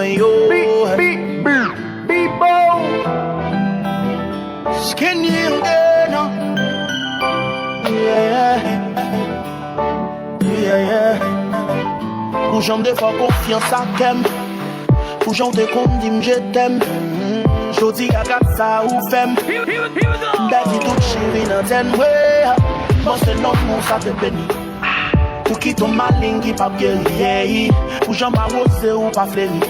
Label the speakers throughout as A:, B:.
A: want you. Be-bo. Skinny again. Yeah. Pour j'en des fois confiance à qu'aime. Pour j'en des qu'on dit je t'aime. Jodi a gat ça ou femme. Daddy tout chéri dans ten way. Bon c'est l'homme mon ça te béni. Pour qui ton malin qui pas guéri. Pour j'en m'arrose ou pas fléri.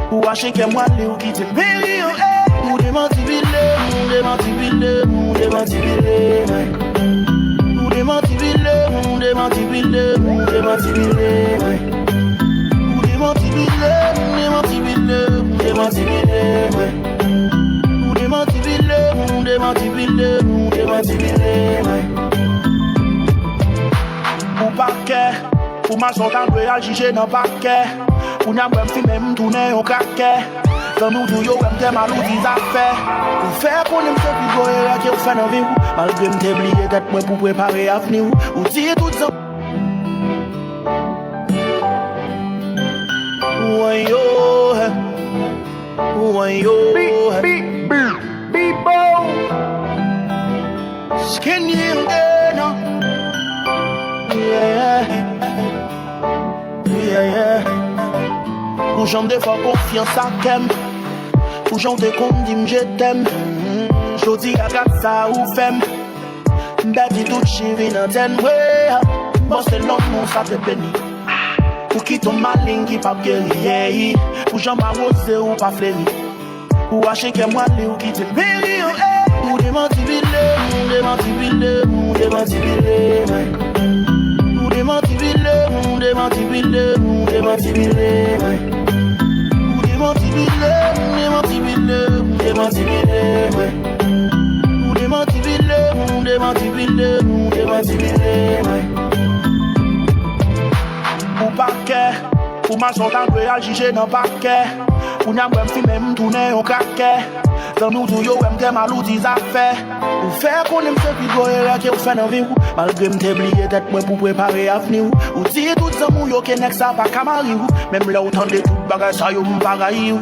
A: Pour acheter que moi les ou qui te péri. Ou des mentis ou des mentis ou des Ou paquet, ou ma sortant de agir dans paquet. Ou n'a même fait même tourner au caquet. Quand nous deux yo même mal ou des affaires. Ou faire qu'on aime ce plus beau et qui ou fait dans vie. Malgré me t'oublier d'être moi pour préparer l'avenir. Ou dire tout ça. Be-bo. Skinny again. Yeah. Pour j'en des fois confiance à qu'aime. Pour j'en des qu'on dit je t'aime. Jodi a gat ça ou femme. Daddy tout chéri dans ten way. Bon c'est l'homme mon ça te béni. Pour qui ton malin qui pas guéri. Pour j'en m'arrose ou pas fléri. Pour acheter que moi les ou qui te péri. Ou des mentis Ou paquet, ou ma sortant de agir dans paquet. Ou n'a même fait même tourner au caquet. Dans nous deux yo même mal ou des affaires. Ou faire qu'on aime ce plus beau et qui ou fait dans vie. Malgré me t'oublier d'être moi pour préparer l'avenir. Ou dire tout ça mou yo qui n'est que ça pas camari. Même là autant de tout bagage ça yo m'paraï.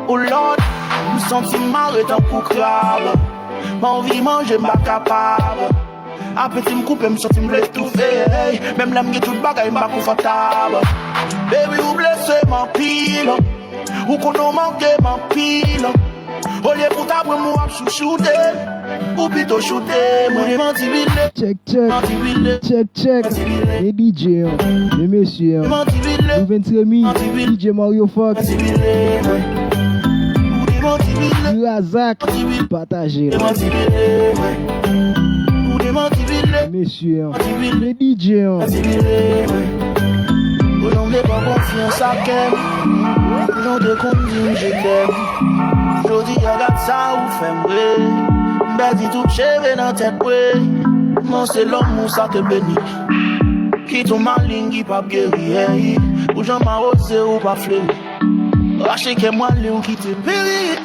A: Oh Lord, me senti marre tant pour crabe. M'envie manger m'pas capable. Appétit m'couper m'senti m'étouffer. Même là m'gé tout bagage m'pas confortable. Baby ou blessé m'en pile. Ou qu'on a manqué m'en pile. Au lieu pour ta moi chouchouter. Ou plutôt shooter. Moi les mentis
B: Check. Les DJ, les messieurs. Nous venons DJ Mario Fox. Razak. Partagez. Messieurs, les DJ.
A: Au nom de pas confiance à qu'elle. Au nom de qu'on dit je t'aime. Jodi a gat ça ou femme way. Daddy tout chéri dans tête way. Moi c'est l'homme mon ça te béni. Qui ton malin qui pas guéri. Ou j'en m'arrose ou pas fléri. Racheter que moi les ou qui te péri.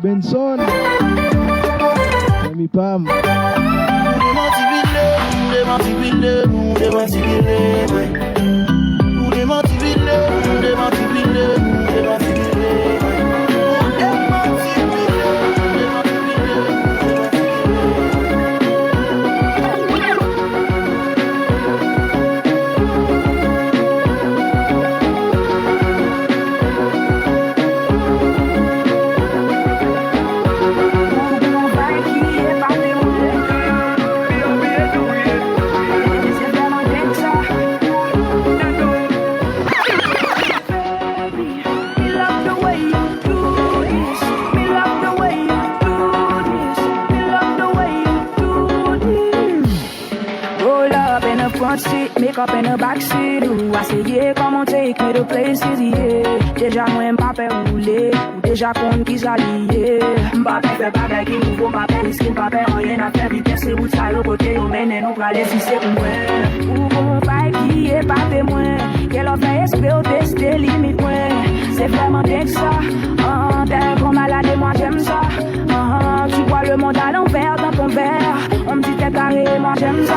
B: Benson, Ami Pam.
C: Make up in the back backseat ou essayer comment take me to places, yeah. Déjà moi m'pas fait rouler, ou déjà compte qui s'allier. M'pas fait bagay qui nouveau, m'pas fait risque, m'pas fait rien à faire vitesse et route ça le côté, on mène nous praler si c'est pour moi. Ou bon faille qui est pas témoin, qu'elle a fait espérer au tester limite moi. C'est vraiment bien que ça, t'es comme malade et moi j'aime ça. Tu vois le monde à l'envers dans ton verre, on me dit t'es carré, moi j'aime ça,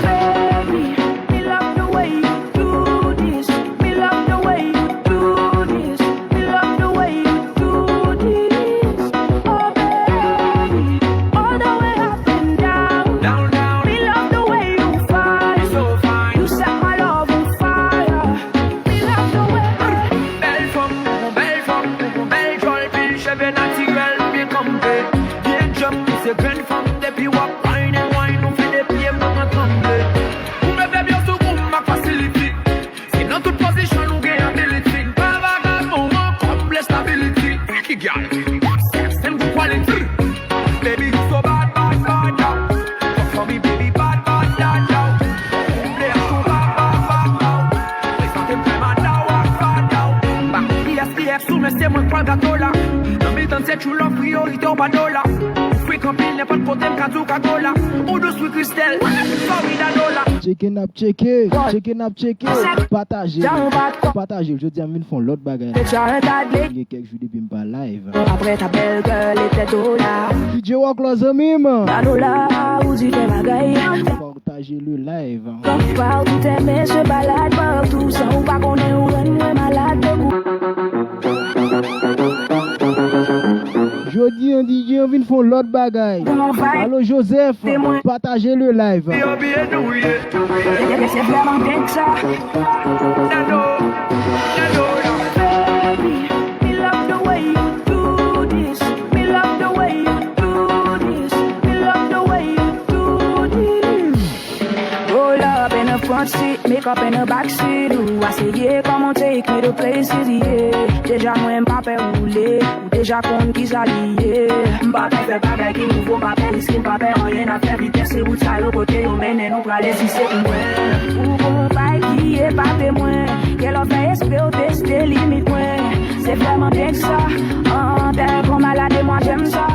C: baby. Me love the way you do this, me love the way you do this, me love the way you do this. Oh baby, all the way up and down, down, down. Me love the way you fight, so fine. You set my love on fire. Me love the way. Belle joie, puis cheveux naturels bien campés, bien jump, c'est grande femme depuis wap wine and wine, on fait des pieds pour m'attendre. Vous me faites bien sous ma facilité, c'est dans toute position nous gagnons ability. Pas vagabond, comme la stability. Qui gagne, c'est une quality. Baby, you so bad, bad, bad, now. Fuck for me, baby, bad, bad, bad, now. Play a show, bad, bad, bad, now. Play something play man, now, bad, now. Bah, ISPF sous me, c'est moi qui prends le gâteau là. Dans mes temps, c'est tu l'offres, priorité au badola. Free compil, n'est pas de potem, katou, kagola. Ou de sweet Christelle, sorry d'anola.
B: Check up, partagez, je dis à mine font l'autre bagarre. Il y a quelques jours depuis pas live.
C: Après ta belle gueule et tes dollars.
B: DJ Walk los amis,
C: Danola, où tu fais bagaille.
B: Partagez le live.
C: Quand tu parles, tout aimer se balade partout. Sans ou pas qu'on est ou est malade de goût.
B: Jodi, un DJ, on vient font l'autre bagaille. Allô Joseph, partagez le live.
C: C'est vraiment bien que ça. Baby, me love the way you do this. Me love the way you do this. Me love the way you do this. Roll up in the front seat, make up in the back seat. Ou essayer comment take me to places, yeah. Déjà moi m'pas fait rouler, ou déjà compte qui s'allier. M'pas fait bagay qui nouveau, m'pas fait risque, m'pas fait rien à faire vitesse et route ça le côté, on mène nous praler si c'est pour moi. Ou bon faille qui est pas témoin, qu'elle a fait espérer au tester limite moi. C'est vraiment bien que ça, t'es comme malade et moi j'aime ça.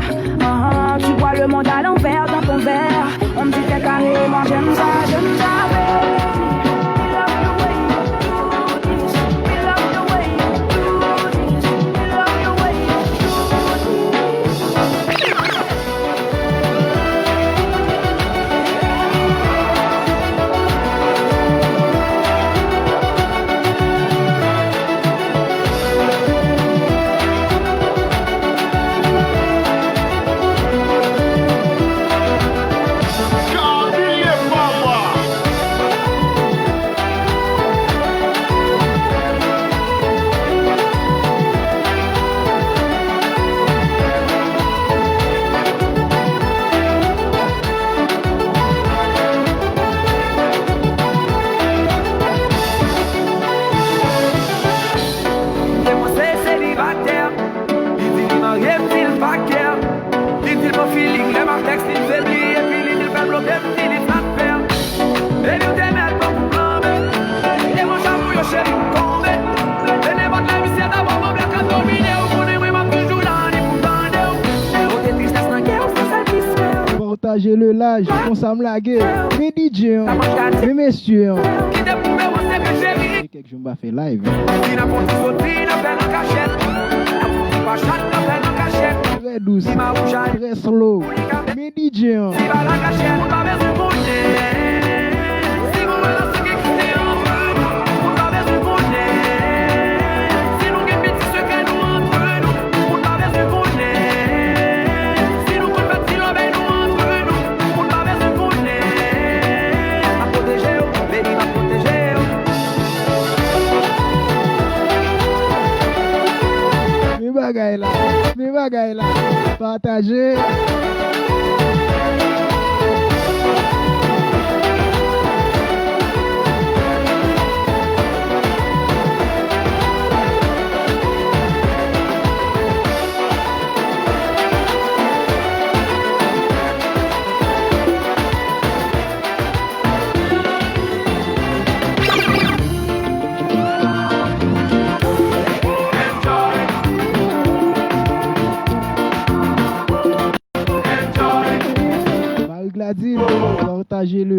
C: Tu vois le monde à l'envers dans ton verre, on me dit t'es carré, moi j'aime ça, baby.
B: Partagez le live, on s'en blague. Mes DJ, mes messieurs. Quelques jours on va faire live. Très douce, très slow. Mes DJ. Mes bagailles là, partagez.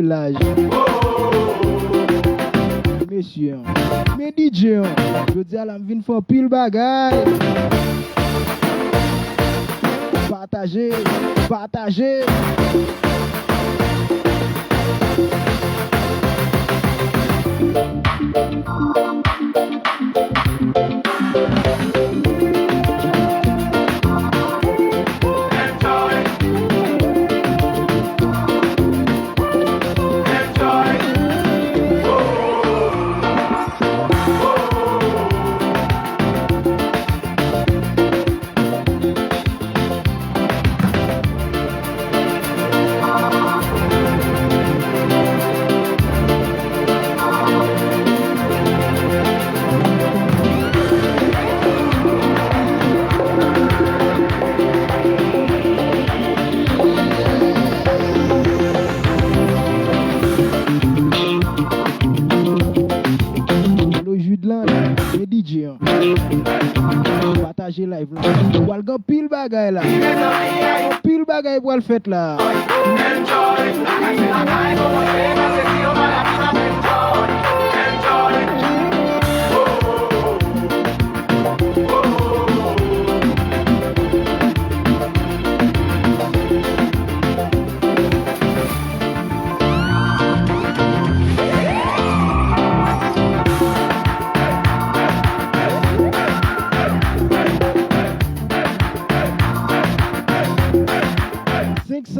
B: l'âge. Messieurs, mes DJ, je dis à la vie for pile bagaille. Partagez, partagez. Partagez live là. Walgan pile bagay là. Pile bagay pour le fait là.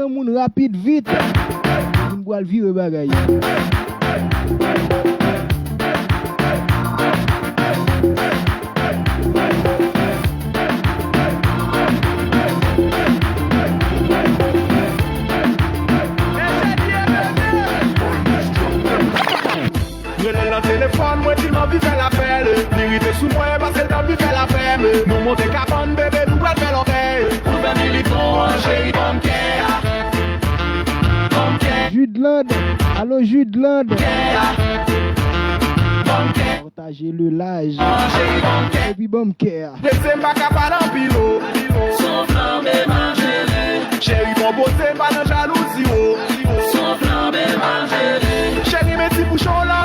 B: Moun rapide vite. On doit le vivre bagay.
A: Téléphone, moi, tu m'as vu faire l'appel. L'irrité sous moi, parce qu'elle t'a vu faire la femme. Nous monter capone, bébé, nous va faire l'oreille. Nous va militant, chérie,
B: Judeland, allô Judeland. Partagez le large. Et puis bon cœur.
A: Laissez-moi capable en pilot. Son flambe manger. Chérie, mon beau, c'est pas de jalousie. Son flambe manger. Chérie, mes petits bouchons là.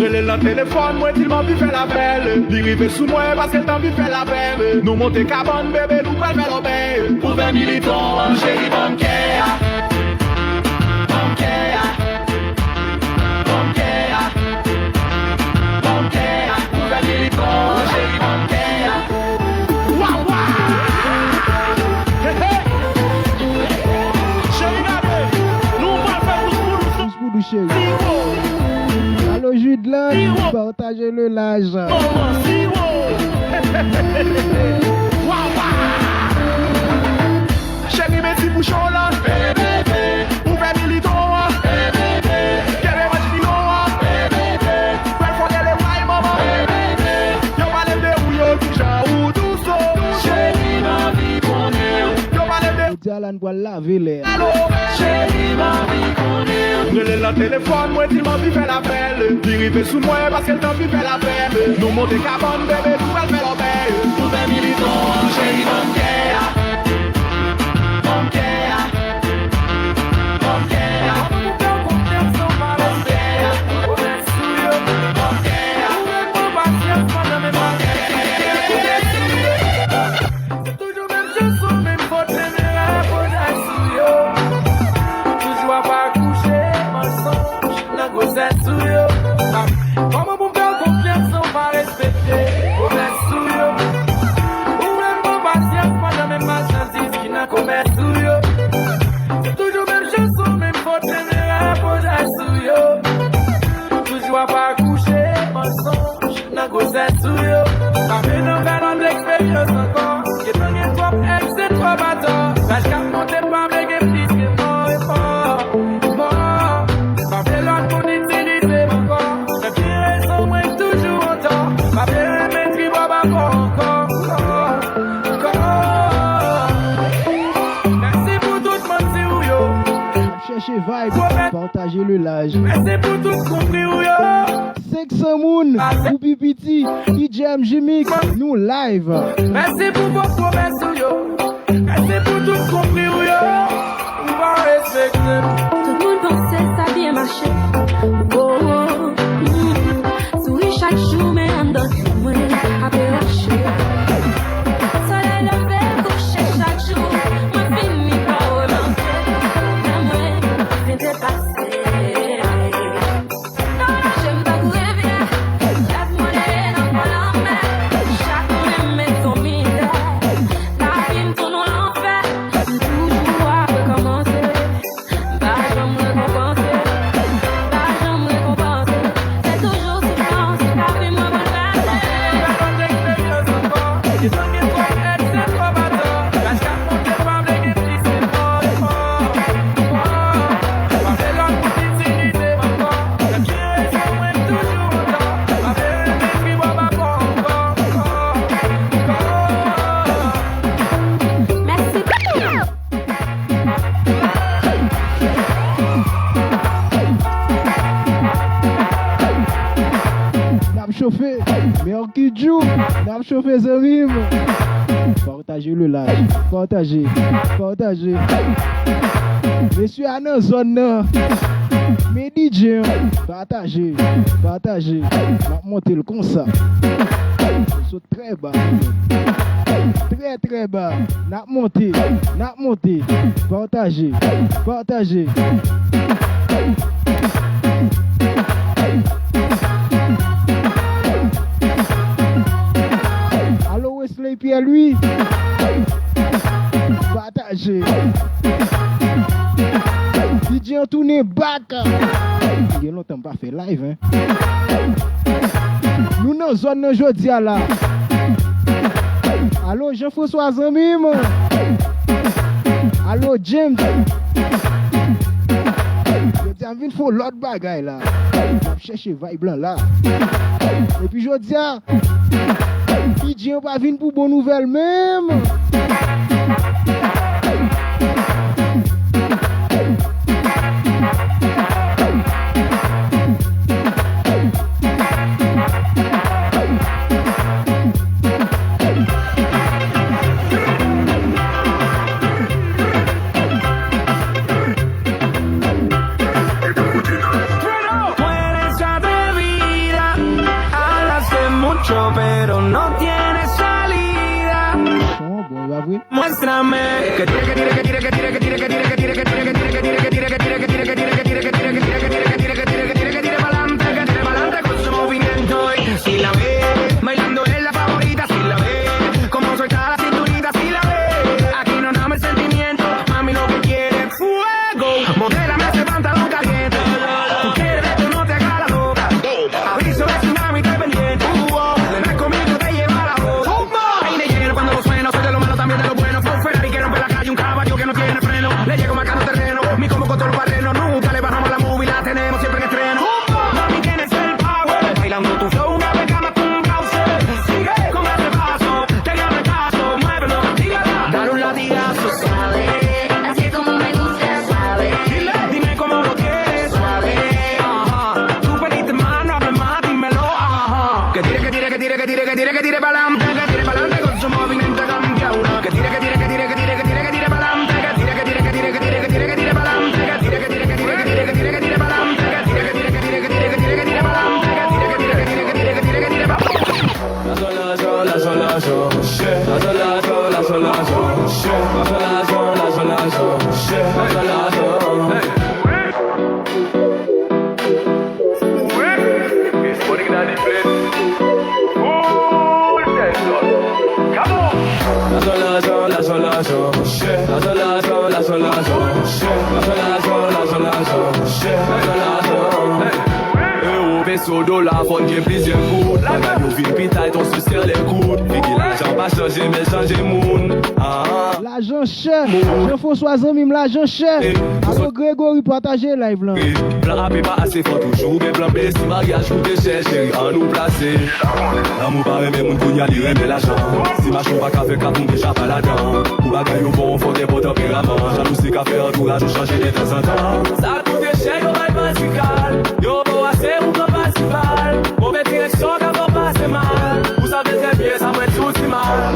A: Le téléphone, moi, il m'a vu faire la belle. L'irrivé sous moi, parce qu'elle t'a vu faire la belle. Nous monter cabane, bébé, nous va faire l'obéir. Pour 20 militants, chérie, bon cœur. Bon cœur. Bon cœur. Bon cœur. Pour 20 militants, chérie, bon cœur. Waouh, waouh. Chérie, regardez. Nous, on va faire
B: pour nous, chérie. Allô Judeland, partagez le large.
A: Chérie, mes petits bouchons là. Ouvert militant. Quel est votre pilon? Quel faut qu'elle est waï, maman? Yo va les dérouiller, tout genre ou tout saut. Chérie, ma vie connaît. Yo va les dérouiller.
B: Alan va laver l'air.
A: Chérie, ma vie connaît. Le téléphone, moi, il m'a vu faire la belle. L'irrivé sous moi, parce qu'elle t'a vu faire la belle. Nous monter cabane, bébé, nous va faire l'obéir. Pour 20 militants, chérie, bon cœur. Bon cœur. Bon cœur.
D: Comment vous faire confiance sans pas respecter? Au sous yo. Ouvrez mon patience, moi même marchandise qui n'a commerce sous yo. Toujours même chanson, même faute, même rapprochage sous yo. Toujours pas coucher, mensonge, n'a grossesse sous yo. Pas maintenant faire notre expérience encore. J'ai pas rien trop, c'est trop bâtard. Parce qu'à monter pas avec un petit qui mort et fort. Mort. Pas fait l'autre pour utiliser encore. Ma belle maîtrise va encore. Merci pour tout le monde, c'est où yo.
B: le lage.
D: Merci pour tout compris, yo.
B: 500 moun, ou pipiti, DJ Mix, nous live.
D: Merci pour vos promesses, yo. Merci pour tout compris, yo. On va respecter.
E: Tout le monde pensait ça bien marché. Oh, oh. Souris chaque jour, mais en d'autres, moi, après lâcher. Soleil levé, couché chaque jour. Moi, fini par relancer. Mais moi, vite passé. Non, j'aime pas courir bien. Lève-moi les dans mon lendemain. Chaque mois, met son misère. La vie me tourne l'enfer. Toujours à recommencer. Bah, je me récompenser. Bah, je me récompenser. C'est toujours souffrance. La vie me bouleverser. Merci.
B: N'a chauffé, Mercujou, n'a chauffé Zamim. Partagez le live, partagez. Monsieur à nos zones, mes DJ, partagez. N'a monté le concert. Ils très bas. Très bas. N'a monté. Partagez. Allô Wesley Pierre-Louis. Partagez. DJ Antoine back. Il y a longtemps pas fait live, hein. Nous dans zone aujourd'hui là. Allô Jean-François Zamim. Allô James. Je viens faire l'autre bagaille là. Je cherche vibe blanc là. Et puis je dis DJ on pas venir pour bonne nouvelle même.
D: Pero no tiene salida. Muéstrame que tire pa'lante con su movimiento. Si la ve bailando es la favorita, si la ve como suelta la cinturita, si la ve aquí no dame el sentimiento, mami lo que quiere es fuego. Modélame ese pantalón caliente. Tú quieres esto, no te hagas la loca. Aviso de tsunami, estoy pendiente. También de lo bueno, fue un Ferrari que rompe la calle, un caballo que no tiene freno. Le llego marcando terreno, mi combo con todo el barreno. Nunca le bajamos la movie, la tenemos siempre en estreno. Mami, tienes el power, bailando tu flow, una vez cama con un cauce. Sigue con ese paso, te llamo el caso, muévelo, dígala. Dale un latigazo, suave, así como me gusta, suave. Dime cómo lo quieres, suave. Ajá, tú pediste más, no hables más, dímelo, ajá. Que tire pa'lante, con su movimiento cambiado. Que tire pa'lante, pa'lante, Sodo la fon gen plizye kout. Bagay yo vin pitay ton se ser le kout. Figi l'ajan pa chanje men chanje moun.
B: L'agent chef, Jean-François Zamim, l'agent chef. Allo Grégory partager live là.
D: Plan A pas assez fort toujours gen plan B. Si mariage ou te chè chéri an nou plase. L'amour pa reme moun kounya li reme l'ajan. Si machon pa ka fe ka moun deja pa la dan. Pou bagay yo bon fò de bon tempérament. Jalousi ka fe entourage ou chanje de temps en temps. Sa koute Chèque au bail musical. Yo, bon, assez ou pas principal. Mauvaise direction, quand on passe mal. Vous savez très bien, ça m'est tout si mal.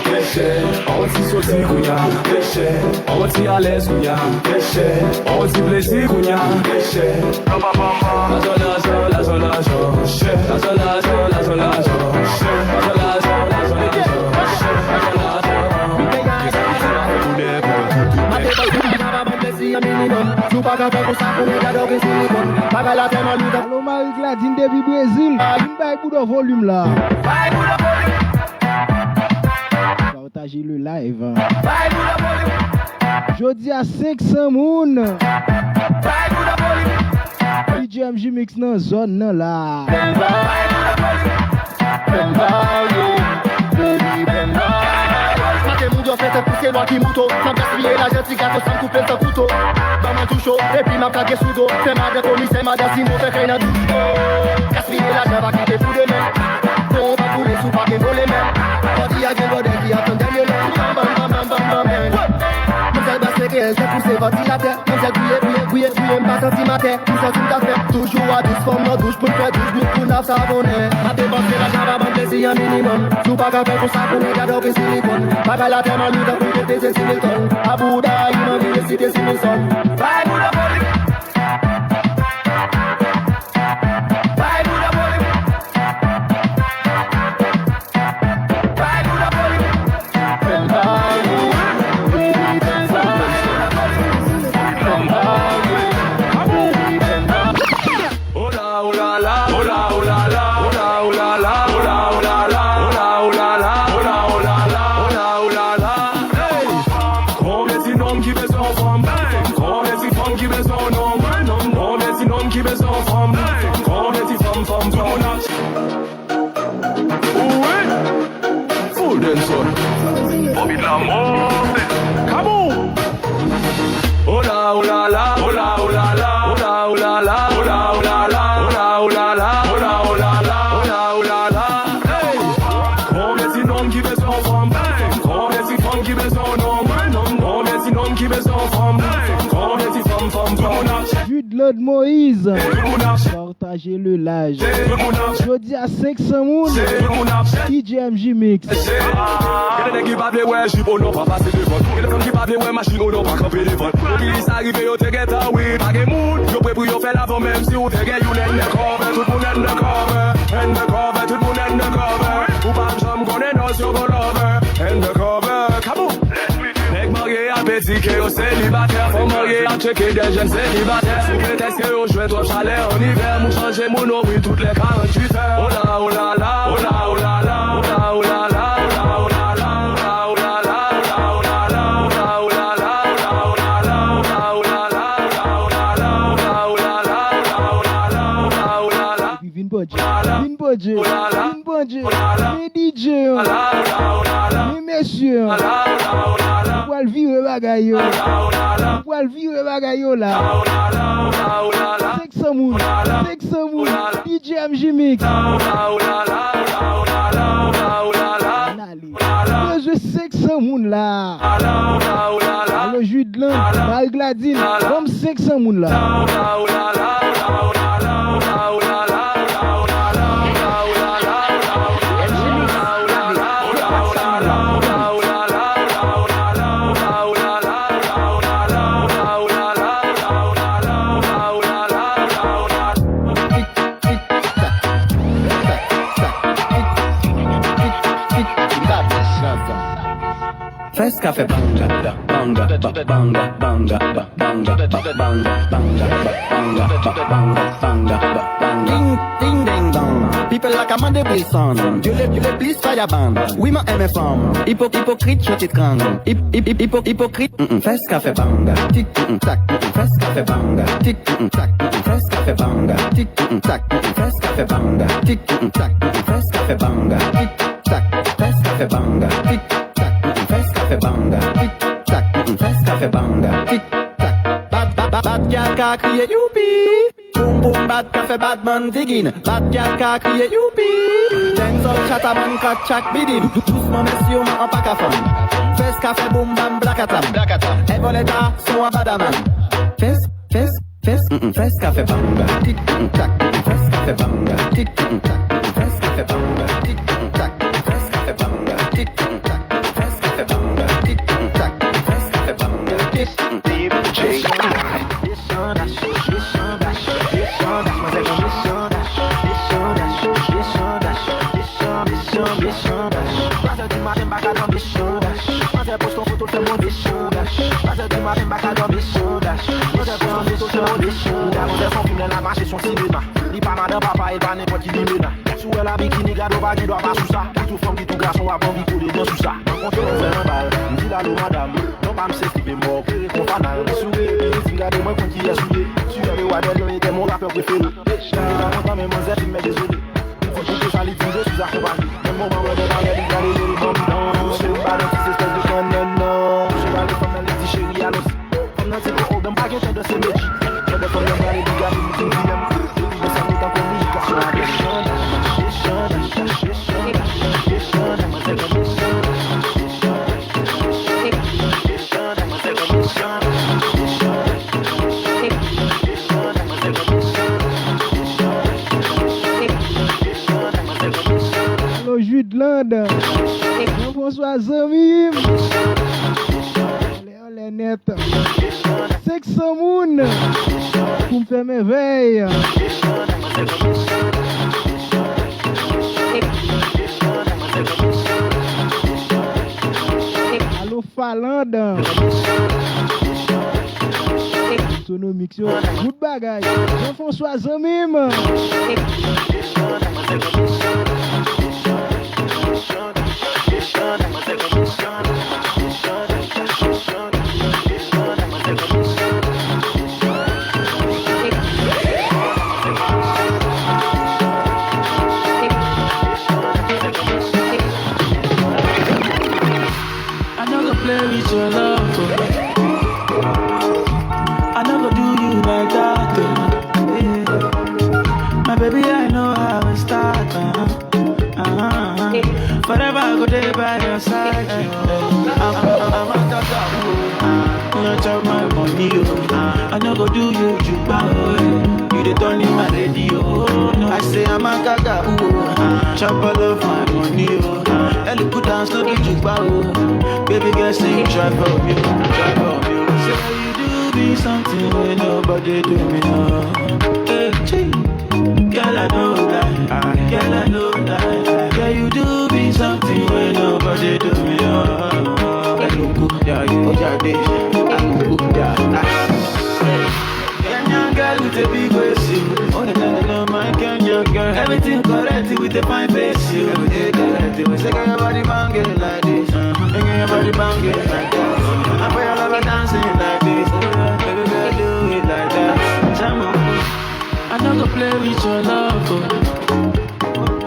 D: Péché, on dit sauci kounya. Péché, on dit à l'aise kounya. Péché, on dit plaisir kounya. Péché,
B: Allo Marie-Gladine depuis Brésil. Une baille pour le volume là. Partagez le live. Jeudi à 500 moun. DJMJ mix dans zone nan là.
F: Fais pousser loin qui mouto, sans gaspiller la jeune cigare sans couper le couteau. Dans ma touche et puis m'a plaqué sous dos. Fais ma décolis, c'est ma dacimo, fais rien à douche. Gaspiller la jeune va quitter pour de même. On va couler sous pas qu'il vole les mains. Quand il y a des godets qui attendent derrière le bam bam bam bam bam bam. Nous sommes basse réel, c'est poussé ventilateur. Nous sommes bouillé, pas senti ma terre. Nous sommes tout à fait, toujours à douce, forme nos douche pour faire douche, nous pour n'a savonner. Ma dépense la java, bon plaisir un minimum. Sous pas qu'à faire pour ça, pour les gars d'or et silicone. Pas la terre, nous avons pour des 6 000 tonnes. À Bouddha, il m'a vu les cités 6 000 sommes. Bye, Bouddha,
B: Claude Moïse, partagez le live. Jeudi à 500 moun, DJMJ Mix.
D: Y'a des qui parlent ouais, j'y bon non pas passer devant. Y'a des femmes qui parlent ouais, machine ou non pas camper devant. L'obélis arrivé, yo te get a oui, pas de mood. Yo prêt pour yo faire l'avant même si ou te get you undercover. Tout le monde undercover, tout le monde undercover. Ou pas j'aime connaît nos sur mon lover. Undercover, come on. Nèg marié à petit que yo célibataire. Faut marier à checker des jeunes célibataires. Si que t'es que yo jouer trop chalet en hiver. Mou changer mon nom oui toutes les 48 heures. Oh là oh là là, oh là oh là là, oh là oh là là.
B: Les DJ, les messieurs, pour le vivre bagaille, pour le vivre bagaille là. 500 moun, DJMJ Mix. Je joue 500 moun là. Le jus de l'an, Marie-Gladine, comme 500 moun là.
G: Fes café banga, banga, banga, banga, banga, banga, banga, banga, banga. Ding ding dong. People like Amanda Wilson. Dieu les please fire band. Oui ma MFM. Hypocrite je t'étrangle. Hypocrite. Fes café banga. Tic tac. Fes café banga. Tic tac. Fes café banga. Tic tac. Fes café banga. Tic tac. Fes café banga. Tic tac. Fes café banga. Tic tac. Fes café banga. Tic tac. Fes café banga. Tic tac. Bad gal ka crier youpi. Boom boom bad café bad man digging. Bad gal ka crier youpi. Denzel chataman kat chak bidin. Doucement messieurs en pack à fond. Fes café boom bam blackatam. Evoleta son a badaman. Fes Fes café banga, tic tac, fes café banga, tic tac, fes café banga, tic tac, fes café banga, tic tac, fes café banga, tic tac, fes café banga, tic
A: la marche son cinéma. Li pas madame papa et pas n'importe qui limena. Sous la bikini gado pas qui doit pas sous ça. Tout femme qui tout garçon a bon bicolé dans sous ça. Rencontre on fait un bal. Me dit la lo madame. Non pas me c'est qui est mort. Que qu'on fanal. Sourire et regarde moi quand qui est souillé. Tu as le Wadel était mon rappeur préféré. Je pas content mais moi j'ai mais désolé. Faut que ça lui dise je suis accompagné. Même moment où de parler il garder les bons non. C'est pas dans cette espèce de canon non. Je vais aller comme elle dit chérie à l'os. Comme dans ces gros d'un baguette de ces métiers. Je vais faire les gars qui me disent
B: Le jus de l'Inde. Bonsoir Zamim. On est net. 600 moun pour me faire merveille. Allo Falanda. Sonomix yo. Good bagay. Jean-François Zamim.
D: Your love, I never do you like that, yeah. My baby, I know how it start, forever I go there by your side, I'm a tata, you chop my money, I never do you you the turn in my radio, I say I'm a gaga, chop all of my money, Ellie put down slow to baby girl sing try for me. Say you do be something when nobody do me hey, girl I know that, girl I know that. Girl you do be something when nobody do me Kenyan girl with a big waist, oh no my Kenyan girl. Everything correct with a fine face, every day correct. We say your body banging like this, your body banging like that. I pray all over dancing like this, baby girl do it like that. I never play with your love,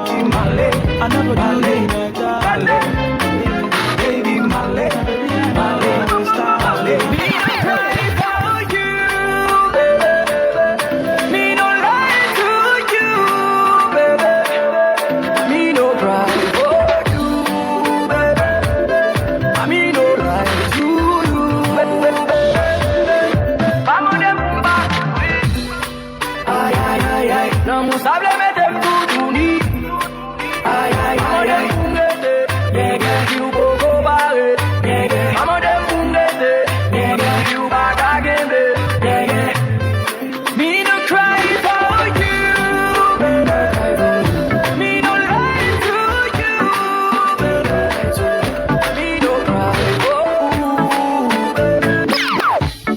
D: I never do it like that. Baby Malay, Malay, stop Malay.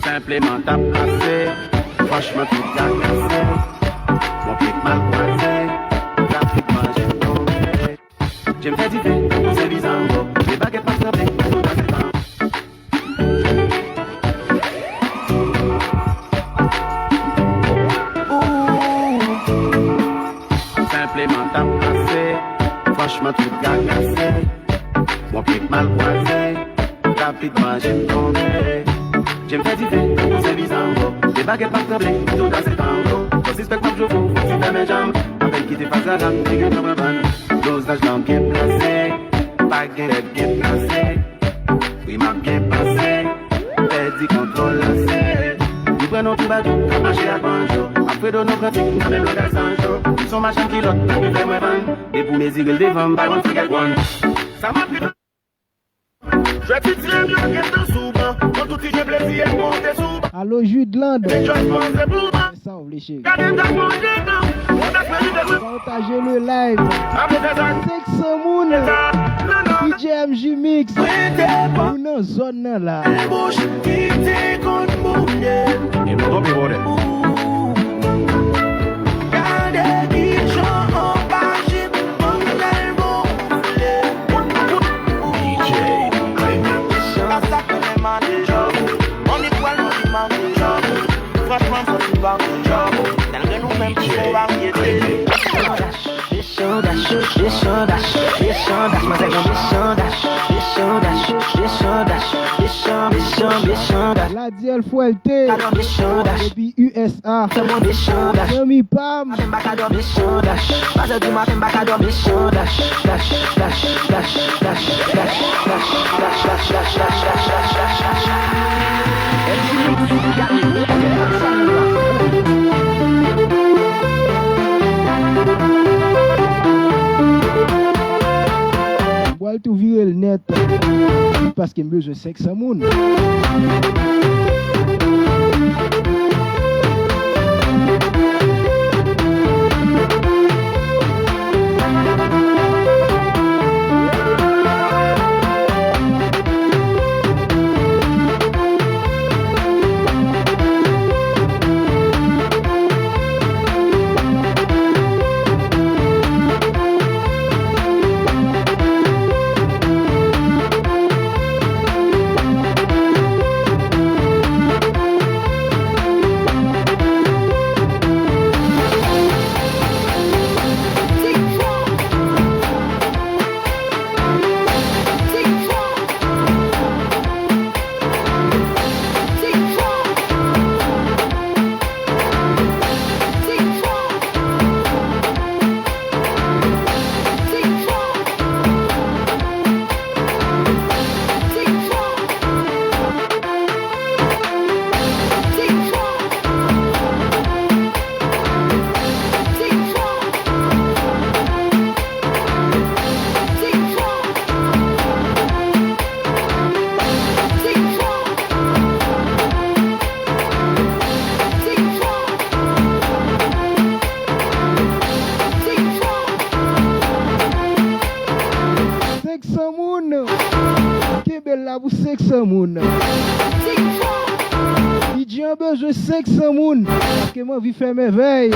H: Simplement t'as placé, franchement tout t'as cassé. Mon pied mal croisé, graphiquement j'ai tombé. J'aime faire du fait, c'est bizarre, les baguettes pas stoppées, tout dans ces temps. Simplement t'as placé, franchement tout t'as cassé. Mon pied mal croisé, rapidement j'ai tombé. J'aime faire du fait, c'est bizarre, les baguettes pas stoppées, tout dans ces temps. Je suspecte pas que je fous, si t'as mes jambes, avec qui t'es pas à l'âme, t'es que comme un ban. Dosage d'âme bien placé, baguette bien placé. Oui, m'a bien passé, perdu contrôle lancé. Nous prenons non qui bat tout, marcher à banjo. Après de nos pratiques, n'a même le Sancho. Ils sont machin qui l'autre, ils fait moi vendre. Des pour mes eagles devant, par contre, c'est one. Ça m'a pris. Je te dis mieux que souvent, quand tout y est plaisir, monter souvent.
B: Allô, Judeland.
H: Et je pense c'est pour moi.
B: Ça, on chérie.
H: Gardez ta manger, non. On a fait du
B: Partagez le live.
H: après ça.
B: 600 moun. DJ MJ Mix. Ou nan zone nan la.
A: Bouche qui t'est contre mon pied.
H: Et mon top, il va
A: Gardez qui chante en page, mon elbow. À ça que les mains des jobs. On est quoi le dimanche des jobs. Franchement, faut tout voir des jobs. Dans le nous même qui sont variétés.
B: La Diel Fuerte. Depuis USA. Yami Pam. Boile tout virer le net. Parce qu'il me besoin de 500 moun. DJ a besoin de 500 moun. Parce que moi, je fais mes veilles.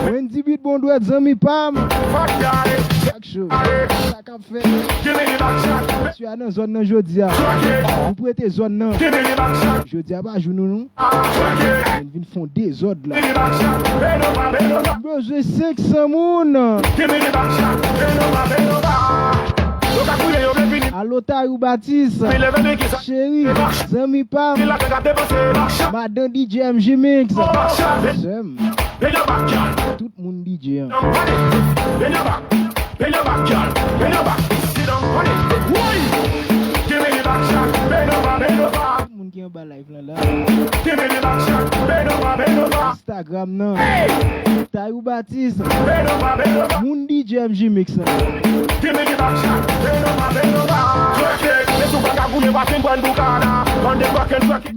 B: Wendy bit bon doit zami pam. Chaque chose. Ça qu'a fait. Je suis à dans zone nan jodi a. Vous prêtez zone nan. Jodi a pas jou nous. On vient fond des ordres là. Besoin 500 moun. Allo Tayou Baptiste. Chéri, zami pam. Madame DJ MJ Mix. Tout le monde DJ. Tout le monde qui est en bas live là. Instagram non. Tayou Baptiste. Moun DJ MJ Mix.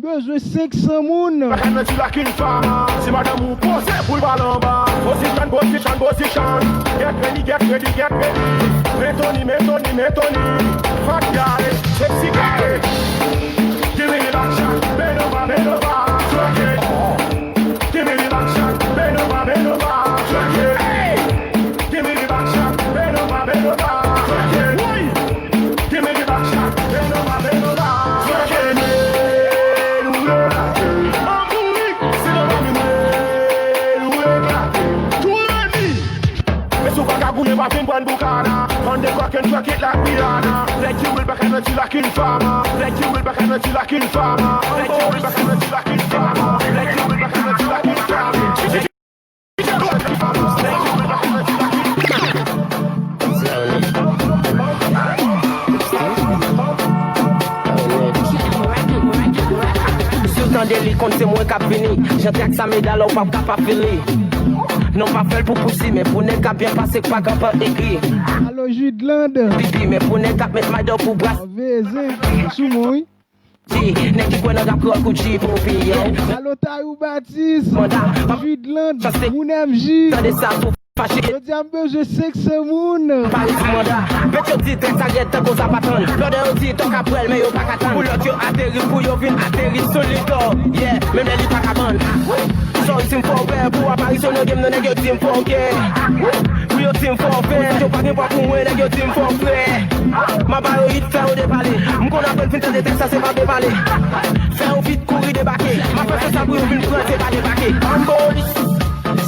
B: Besoin 500 moun.
A: Si madame vous posez pour le ballon bas. Position. Get ready. Metoni. Fat guy, sexy guy. Give me the back shot, bend over, twerk it. Give me the back shot, bend over, twerk it. Hey, give me the back shot, bend over, twerk it. Give me the back shot, bend over, twerk it. Back in Bucana, on the crack and track it like Rihanna. Like you will back and you like in farmer. Like you will back and you like in farmer. Like you will back and you like in farmer. Like you will back and you like in farmer.
I: Sultan Deli compte c'est moi qui a fini. J'attaque sa médaille, on va pas filer. Non pas fait pour pousser, mais pour ne pas bien passer, pas qu'un peu écrit.
B: Allo jus de lande.
I: Pipi, mais pour ne pas mettre ma dent pour bras.
B: Vezin, sous-moi.
I: Si, n'est qui quoi n'a pas pris un coup de chip pour payer.
B: Allo Taïou Baptiste.
I: Manda.
B: Jus de lande. Moun MJ.
I: T'as des ça pour fâcher.
B: Je dis un peu, je sais que c'est moun.
I: Paris Manda. Petit dit, ça guette, t'as qu'on s'appatronne. L'ordre aussi, t'as qu'à prendre, mais y'a pas qu'à attendre. Pour l'autre, y'a atterri, pour y'a vin atterri solide. Yeah, même les pas qu'à bande. So team for bear, pour apparition no game, no nèg yo team for care. We yo team for fair, yo pas pour moi, nèg yo team for fair. Ma balle hit fait au déballer, m'kon appelle pinta de texte, ça c'est pas déballer. Faire au vite courir débarquer, ma fait ça pour yo vinn prendre, c'est pas débarquer. Ambolis,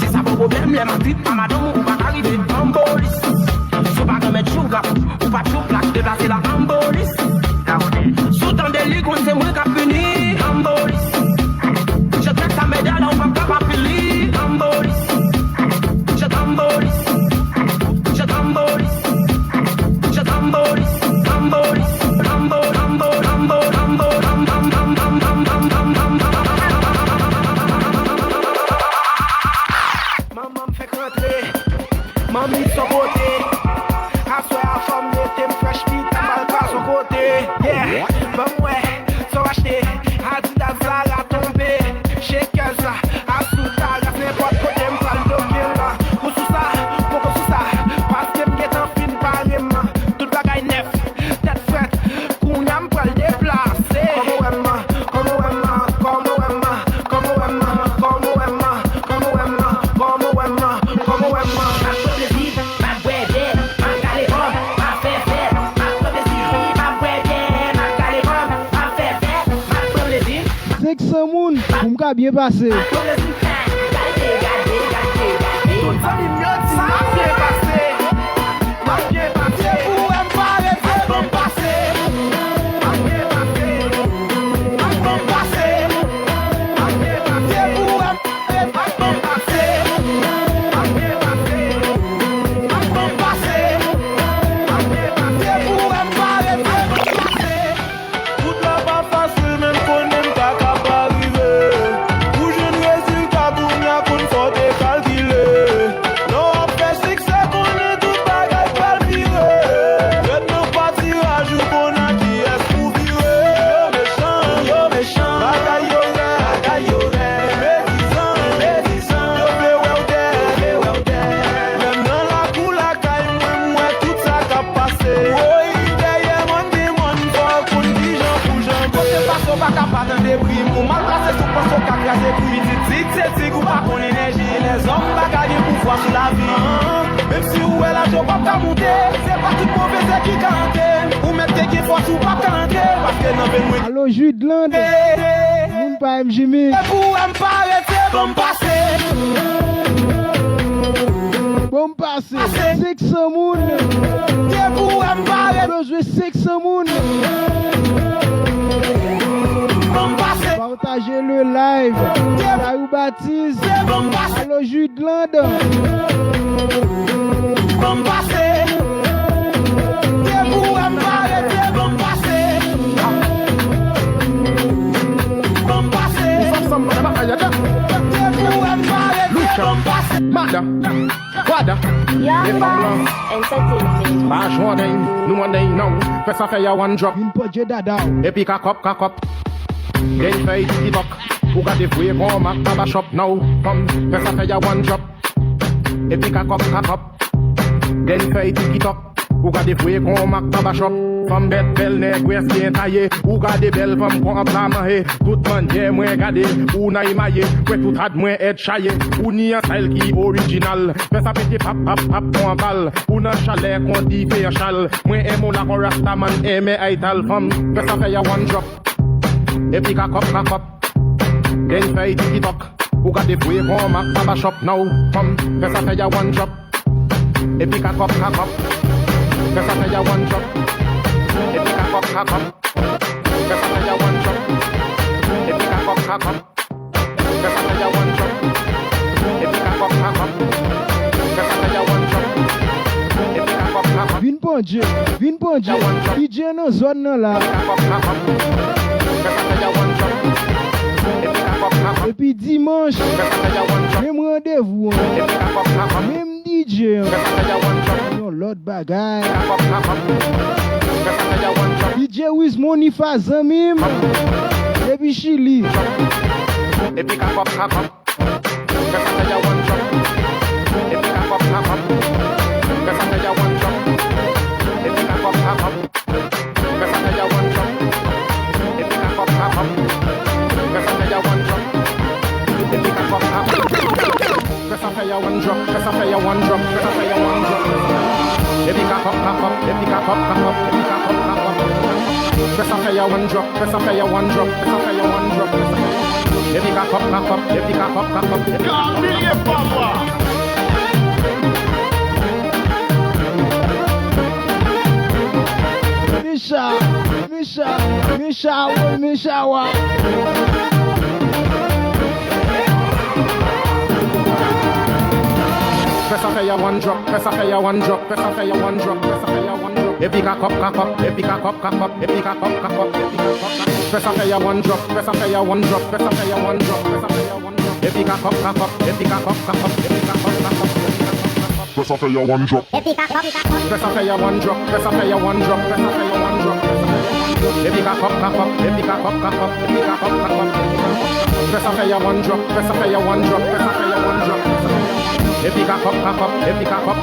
I: c'est ça pas problème, les ma trip, à madame ou pas arriver. Ambolis, so pas mettre sugar, ou pas tout plaque, déplacer la ambolis. Sous dans des ligues, on c'est moi qui a fini. Ambolis. Je traite ta médaille, on va pas filer. Ambolis, je tambolis, je tambolis, je tambolis, tambolis, tambo, tambo, tambo, tambo, tam tam tam tam tam tam tam tam. Maman me fait rentrer, mamie son côté. À soir à femme, t'es fresh beat, t'as mal pas son côté. Yeah, ben ouais, sans acheter, Adidas Zara tombé. Shakers là, à Souta, y'a n'importe quoi de m'pral bloquer là. Pour sous ça, parce que m'guette en fin pareillement. Tout bagaille neuf, tête frette, qu'on a m'pral déplacer. Como Emma,
B: C'est que ce monde, pour m'ka bien passer.
A: Les hommes bagaillent pour voir sur la vie. Même si où est la joie pas monter, c'est pas tout mauvais qui cante. Ou mettre qui force ou pas canter. Parce que non, ben oui.
B: Allo jus de lande. Moun pa Jimmy.
A: Et pour m'arrêter, bon passer.
B: Bon passer. C'est que ce monde.
A: Et pour m'arrêter.
B: Besoin c'est que ce monde. Partagez le live. Taïou Baptiste. Allo jus de lande.
A: Bon passer. Et pour m'arrêter, bon passer. Bon passer.
J: Mada, Wada,
E: Young Boss Entertainment.
J: Bash one day, no one day now. First I fire one drop,
B: Une poche dada.
J: epic a cup. Then fire it up. Who got the free come at Baba shop now? Come, first I fire one drop, epic a cup. Then fire it up. Ou gade fouye kon mak tabashop. Femme bête belle nèg ouest bien taillé. Ou gade belle femme kon en plat mahé. Tout manière moins gade. Ou na imaillé. Kwe tout had moins être chaillé. Ou ni un style qui original. Fais ça pété pap pap pap kon en balle. Ou nan chalet kon di fait un chal. Moins aime la kon rastaman aime aital femme. Fais ça fait ya one drop. Et puis kakop. Den fait TikTok. Ou gade fouye kon mak tabashop now. Femme. Fais ça fait ya one drop. Et puis kakop. Fais ça fait ya one drop. Et puis kakop. Fais ça fait ya one drop. Et puis kakop. Fais ça fait ya one drop. Et puis kakop. Fais ça fait ya one drop. Et puis kakop.
B: Vin ponje. DJ nan zone nan la. Et puis dimanche, même rendez-vous, même DJ, non l'autre bagaille. DJ Wiz Money Fazamim, et puis Chili.
J: Et puis kakop. Et puis one drop.
B: Misha.
J: Press up your one drop. Epic a cup. Epic a cup. Press up your one drop. Epic a cup. Press up your one drop. Epic a cup. Press up your one drop. Epic a cup. Press up your one drop. Epic a cup.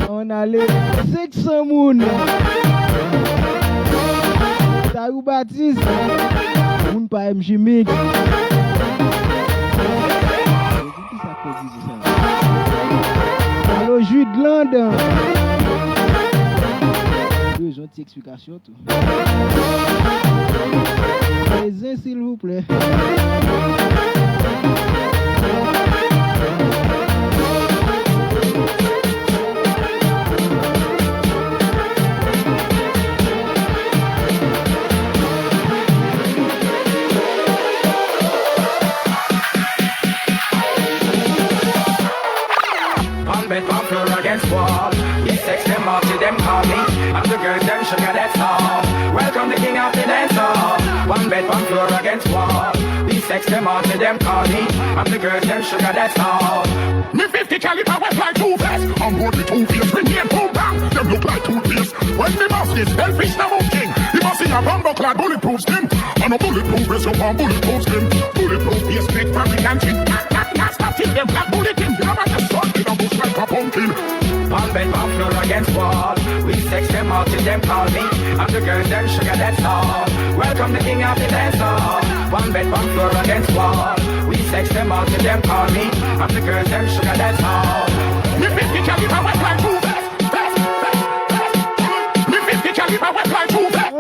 B: On allait 600 moun. Tarou Baptiste. Moun pa MJ Mig. Allo Judeland. Besoin de explication tout. Les uns s'il vous plaît.
K: Against wall, we sex them up till them call me. I'm the girl, them sugar, that's all. Welcome the king of the dance hall. One bed, one floor against wall. We sex them up till them call me. I'm the girl, them sugar, that's all.
L: Me 50 caliber wet like two vests. I'm board with 2 face, bring me boom bang. Them look like toothpaste. When me boss this, selfish now king. He must see a bumbo clad bulletproof skin. And a bulletproof vest, you want bulletproof skin. Bulletproof face, make fabric and chin. Stop till them black bulletin. You know what the sun in a bush like a pumpkin.
K: One bed, one floor against wall. We sex them out till them call me. I'm the girl, them sugar, that's all. Welcome the king of the dance hall. One bed, one floor against wall. We sex them out till them call me. I'm the girl, them sugar, that's all.
L: Me 50 caliber wet like two vests. Me 50 caliber wet like two vests.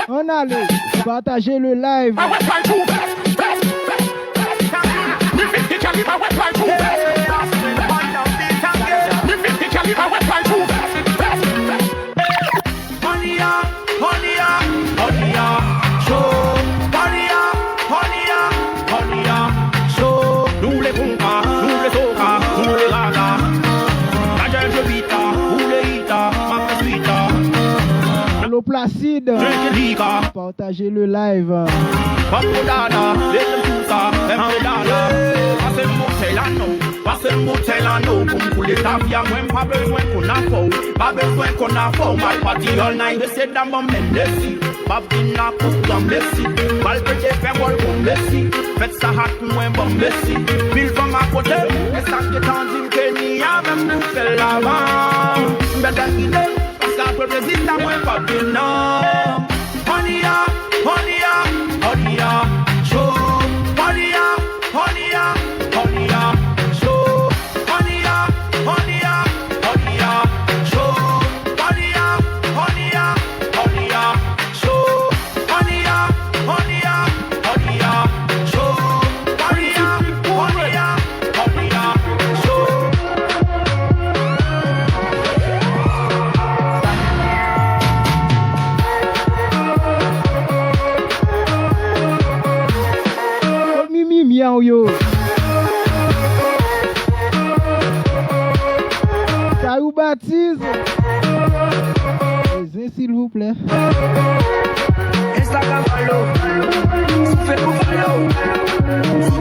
B: On allait. Partagez le live.
L: Wet like two vests. Me 50 caliber wet like two vests.
B: Allo Placide, partagez le live.
A: Passe le bouteille à nous pour couler ta vie à moi, pas besoin qu'on a faux. Pas besoin qu'on a faux. My party all night, de cette dame en Mendesi. Pas vina pour comme Messi. Mal que j'ai fait, wall pour Messi. Faites ça à tout un bon messi. Mille femmes à côté, et ça qui t'en dit que n'y a même nous fait l'avant. Bête guidée, parce qu'après le résiste à moi pas de nom. Honia, honia, honia, show. Honia, honia, honia, show. Honia, honia, honia, show. Honia, honia, honia, show. Honia, honia, honia, show. Honia, honia, honia, show.
B: Mimi miao yo. Ça vous baptise. S'il vous plaît.
D: Instagram follow, Facebook follow,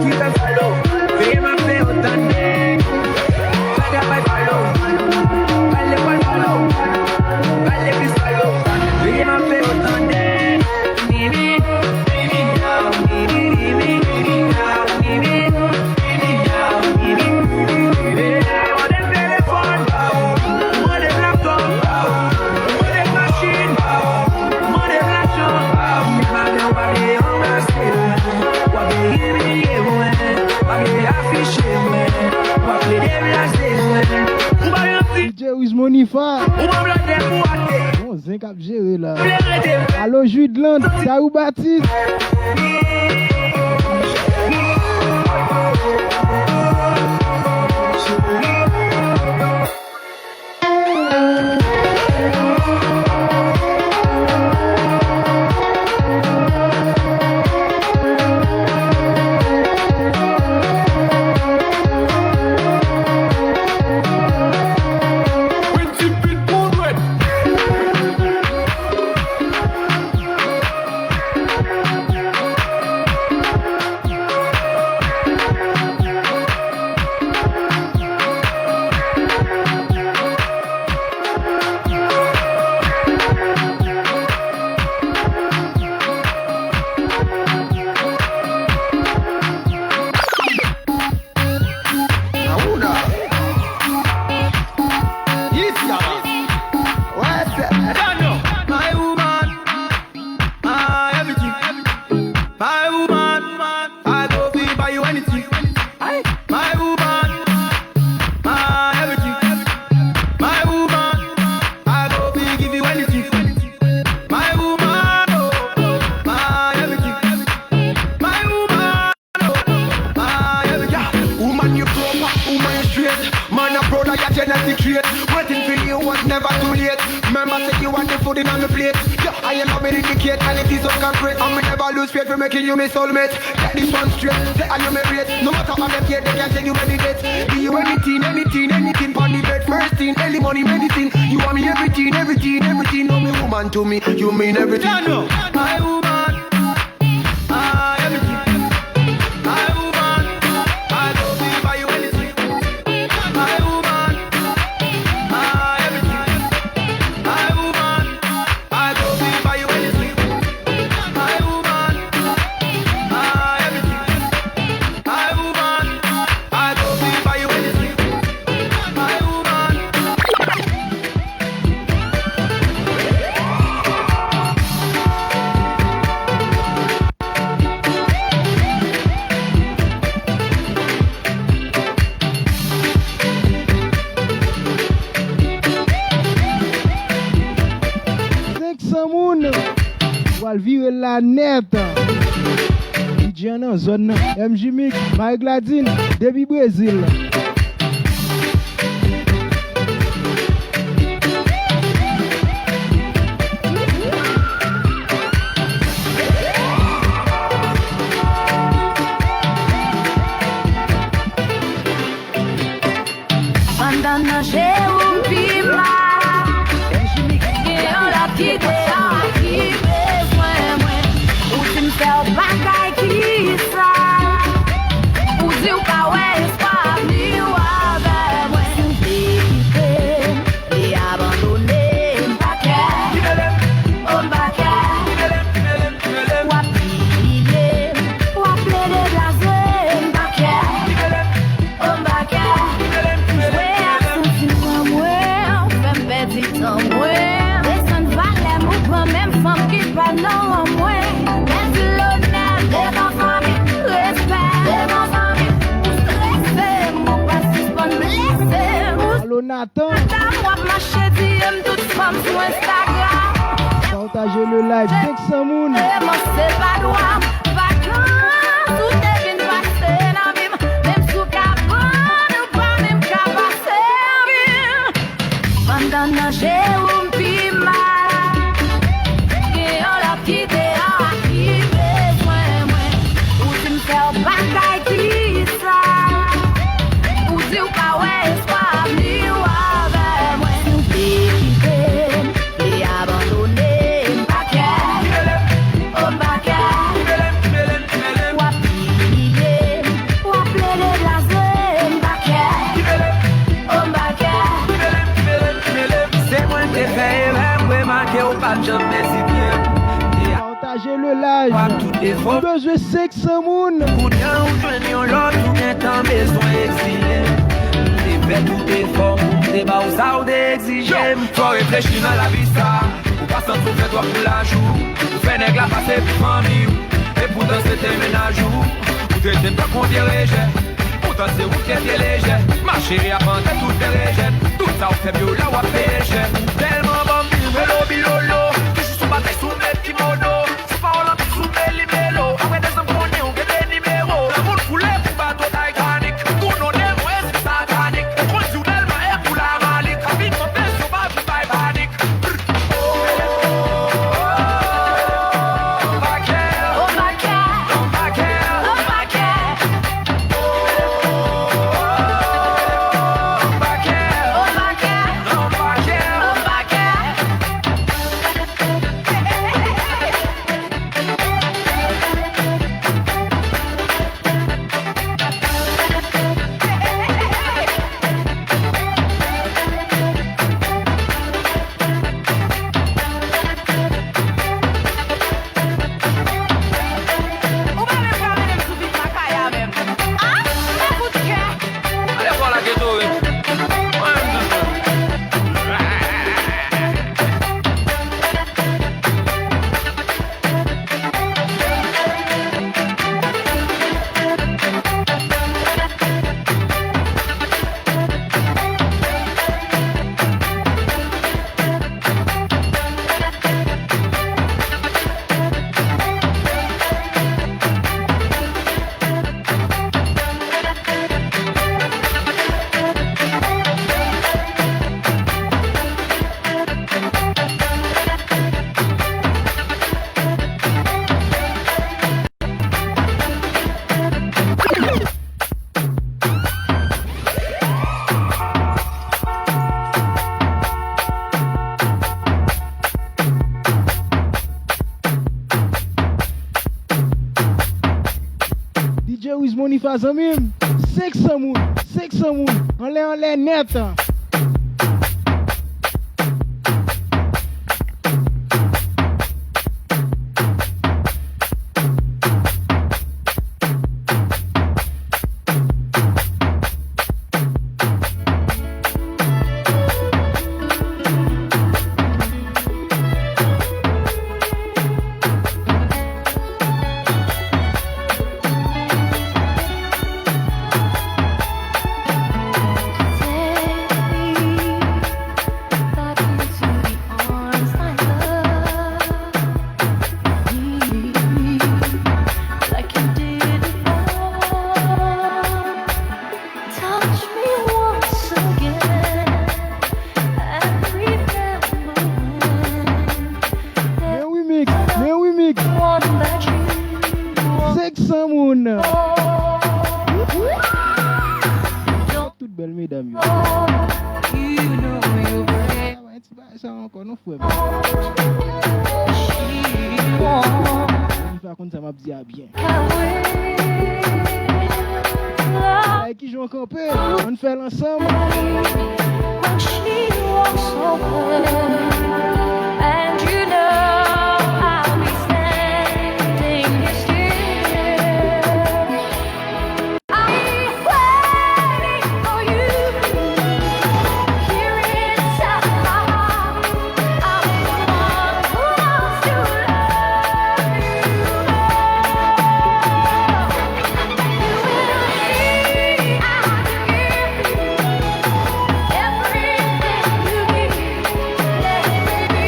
D: Twitter follow, veuillez m'appeler autant de Instagram follow, allez pas follow, allez plus follow, veuillez m'appeler autant de Mimi, Mimi now, Mimi, Mimi, Mimi now, Mimi, Mimi now, Mimi, Mimi. Moi des téléphones, moi des laptops, moi des machines, moi des flashons.
B: DJ Wismonifa. Bon, c'est cap géré là. Allo Judeland, ça vous baptise.
M: You my soulmate, get this one straight. Say I you my rate. No matter how them care, they can't tell you meditate. Be you anything, anything, anything. On the bed, first thing, early money, medicine. You want me everything, everything, everything. No me woman to me, you mean everything. My woman, everything. My woman, I go be by you anything. My woman, everything. My woman, I go be by you anything. My woman.
B: Vivre la net. DJ nan zone MJ Mix, Marie Gladine, Debbie Brésil.
E: Bandana j'ai un pima. Et on l'a quitté. Bagay ki sa, o zil ka wè espami.
B: live, 500 moun.
E: C'est pas droit, vacances, tout est bien passé dans même sous cabane, ou pas même cabasser. Pendant que j'ai un peu mal, et on l'a quitté à qui besoin, ou tu me fais un bagaille qui ça, ou tu pas ouais, espoir, ni ou avec moi, tu me quitter, et abandonner, pas qu'elle, oh pas qu'elle, ou à piller, ou à plaider la zone, pas qu'elle, oh pas qu'elle.
D: C'est moi qui fais, même vraiment que au pas de job, mais c'est bien.
B: Partagez le live. On a besoin de 500 moun.
D: Pour bien ou joindre l'autre, ou bien t'en besoin d'exiler. T'es fait tout effort, t'es bas ou ça ou d'exiger. Faut réfléchir dans la vie ça. Ou pas sans trouver toi pour la joue. Ou faire nègre la passer pour famille. Et pour danser tes ménages. Ou traiter pas qu'on dirige. Pourtant c'est où t'es léger. Ma chérie avant t'es tout dérégé. Tout ça ou fait mieux là ou à péché. Tellement bon, vélo bilolo. Que je suis sous bataille sous mes kimono. C'est pas on l'a sous mes limélos. Après des empoignés on get des numéros. La route coulée pour bateau Titanic. Tout non est moins c'est satanique. Continuellement est pour la malique. Rapide mon père sur ma vie by panique.
B: DJ Wizmoni faz mim. 500 moun. 500 moun. On l'est net. Toute belle mesdames. Ça encore non fouet. Par contre ça m'a dit bien. Avec qui joue encore peu, on fait l'ensemble.
E: And you know I'll be standing still. I'm waiting for you here inside my heart. I'm the one who wants to love you. You will see I'll give you everything you need. Let me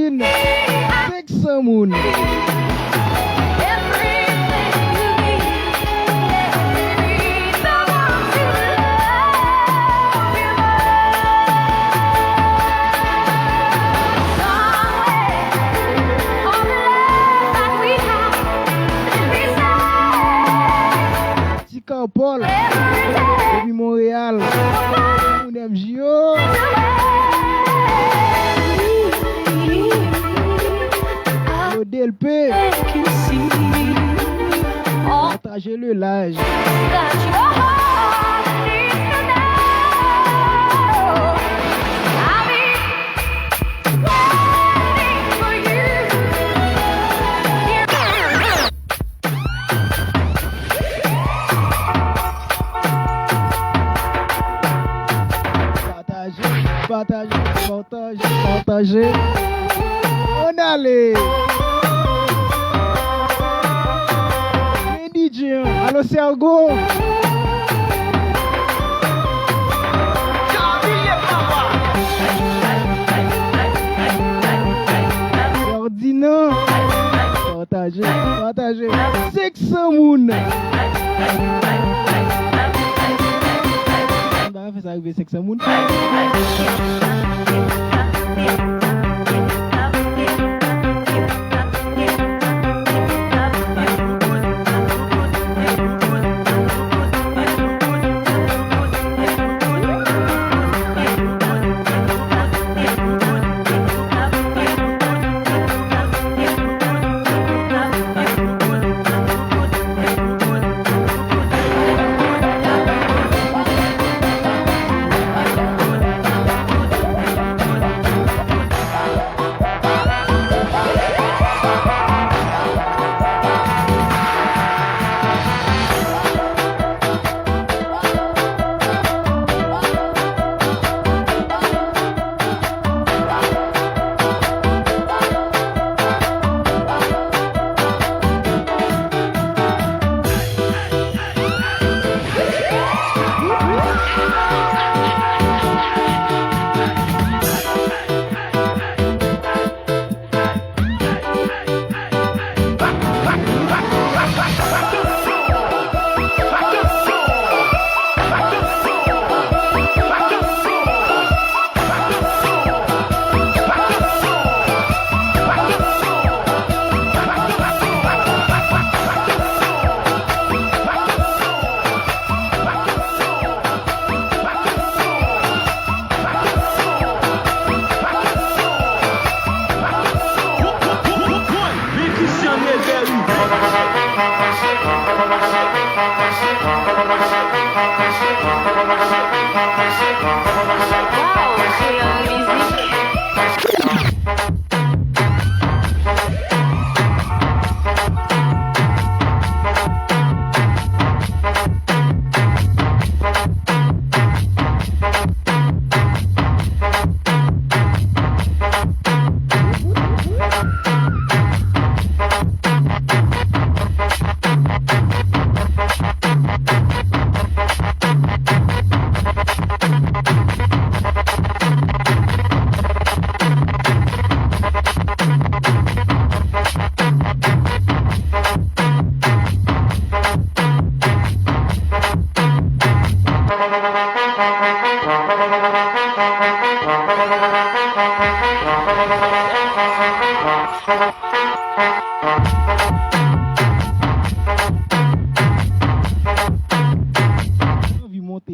B: Christine. 600 moun. Tika Paul. Depuis Montréal. On aime Gio. DLP. Partagez le live. Partagez. On allait. DJ, allo Sergo. Ferdinand. Partagez. 600 moun. On va faire ça avec 600 moun.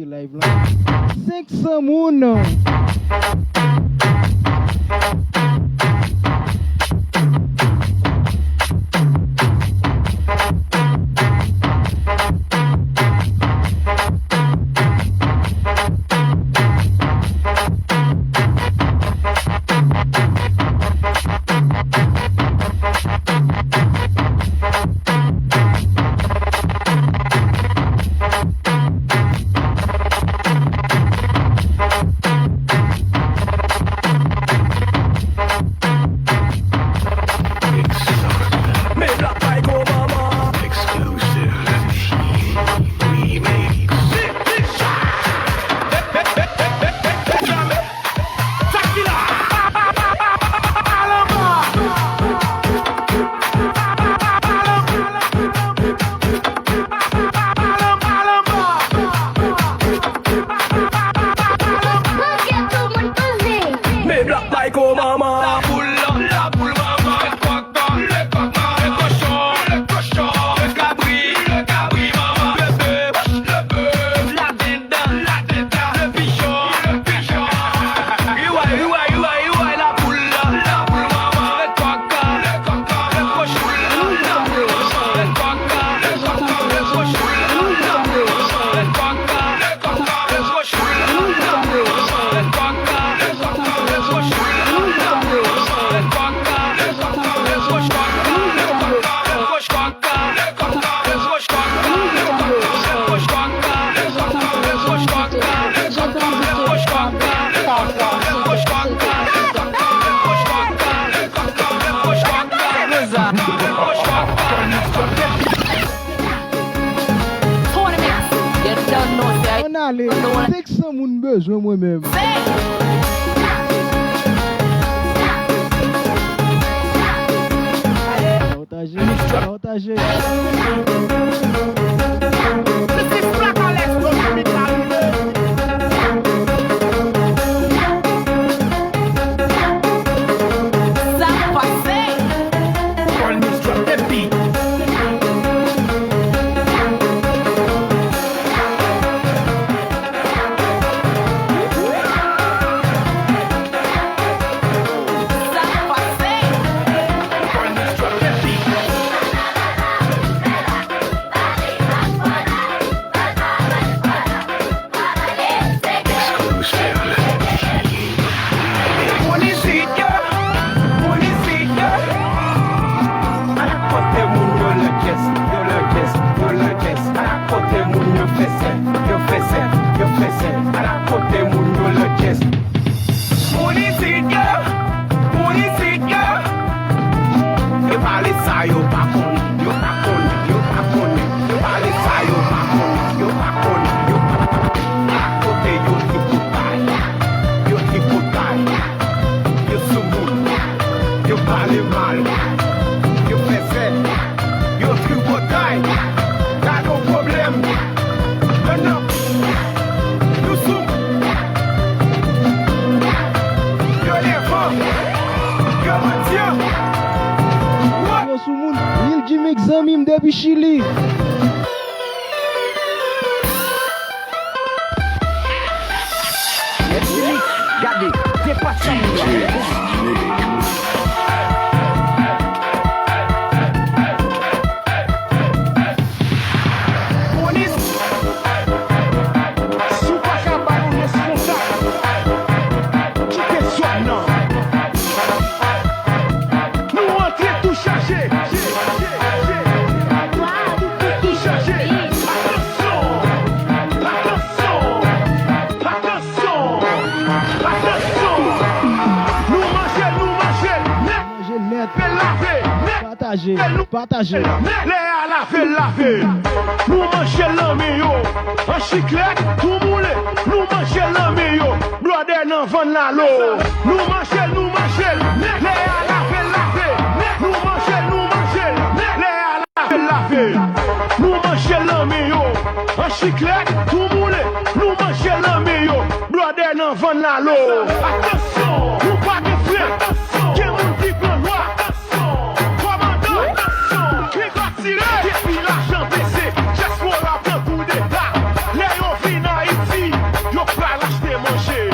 B: live là. 500 moun. aller. Dès que ça moun besoin moi-même. Partagez. Depuis Chili.
I: Regardez, c'est pas ça.
B: Partagez.
A: Les à laver. Nous mangeons l'amio. En chiclette, tout moulé. Nous mangeons l'amio. Brother, non, vend la l'eau. Nous mangeons. Les à laver. Nous mangeons. Les à laver. Nous mangeons l'amio. En chiclette, tout moulé. Nous mangeons l'amio. Brother, non, vend la l'eau. Attention, nous pas de frère. Attention, qui nous dit que loi. Depuis l'argent baissé, j'espère la plein coup d'état. Les yon fin à Haïti, yon pas l'acheter manger.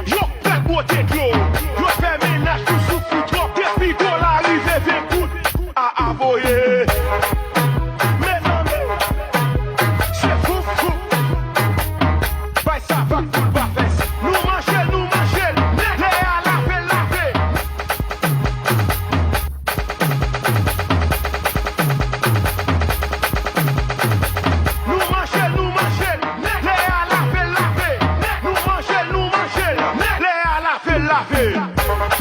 A: Yon fait beauté de l'eau, yon fait ménage tout sous foutre. Depuis qu'on arrive, 20 coups à avoyer. Mes amis, c'est fou. Bah ça va tout pas faire. Nous mangeons, les à laver.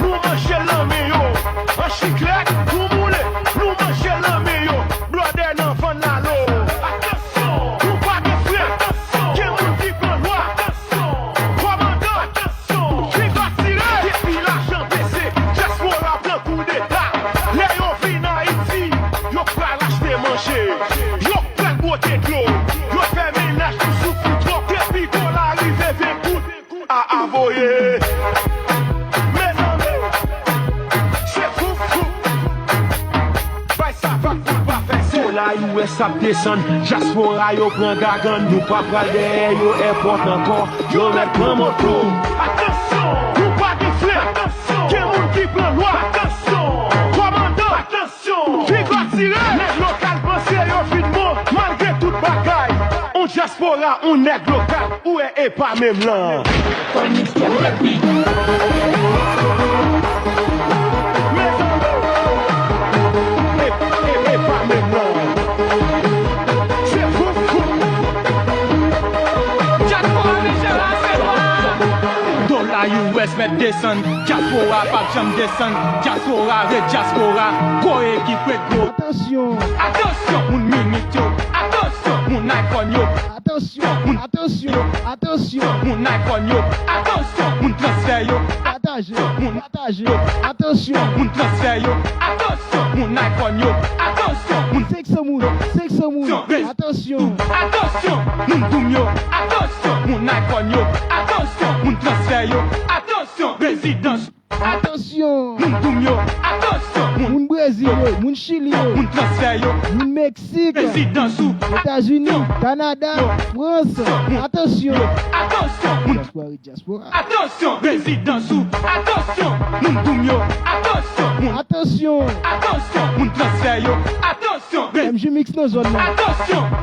A: Nous mangeons l'amio, en chiclette, tout moulé. Nous mangeons l'amio, brother, non, vend la l'eau. Attention, nous pas de frère. Qui nous dit qu'on loi. Commandant, attention, qui va tirer. Depuis l'argent baissé, j'espère la plein coup d'état. Les yon fin à Haïti, yon pas l'acheter manger. Yon plein beauté de l'eau, yon fait ménage tout sous foutre. Depuis qu'on arrive, 20 coups à avoyer. La US ap descend, Jaspora yo prend gagan, nous pas pral derrière yo airport encore, yo met prend moto. Attention, nous pas de frère, attention, qui moun qui prend loi, attention, commandant, attention, qui va tirer, les locales pensent yo finement, malgré toute bagaille, on Jaspora, on nèg local, ou est pas même là.
N: US met descend, Jaspora pas jamais descend, Jaspora red Jaspora, go équipe gros.
B: Attention,
N: mon minute yo, attention, mon iPhone yo.
B: Attention, attention, attention.
N: Mon iPhone yo, attention. Mon transfert yo,
B: Partagez, attention.
N: Mon transfert yo, attention. Mon iPhone yo, attention. Mon
B: Sexe moon, attention.
N: Attention. Mon doom yo, attention. Mon iPhone yo, attention. Mon transfert yo, attention. Résidence.
B: Attention.
N: Mon doom yo, attention.
B: Mon Brésil, mon Chili,
N: Mon transfert yo,
B: mon Mexique,
N: résidence ou
B: États-Unis, Canada, France. Attention.
N: Attention.
B: Diaspora.
N: Attention. Résidence ou attention. Mon doom yo, attention.
B: Attention.
N: Attention. Mon transfert yo, attention.
B: MJ Mix no zone là.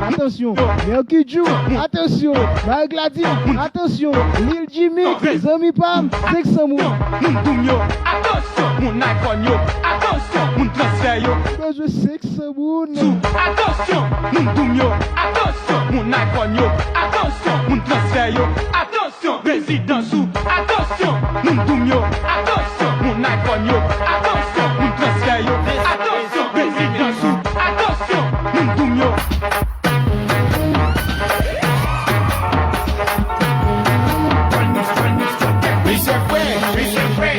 B: Attention. Mercujou. Attention. Marie Gladys. Attention. Lil Jimmy. Zami Pam. Sexe moon.
N: Mon doom yo, attention. Mon iPhone yo, attention. Mon transfert yo,
B: Je sexe moon.
N: attention. Mon doom yo, attention. Mon iPhone yo, attention. Mon transfert yo, attention. Résidence ou attention. Mon doom yo, attention. Mon iPhone yo, attention. Mon transfert yo, attention. Résidence ou attention. Mon doom yo.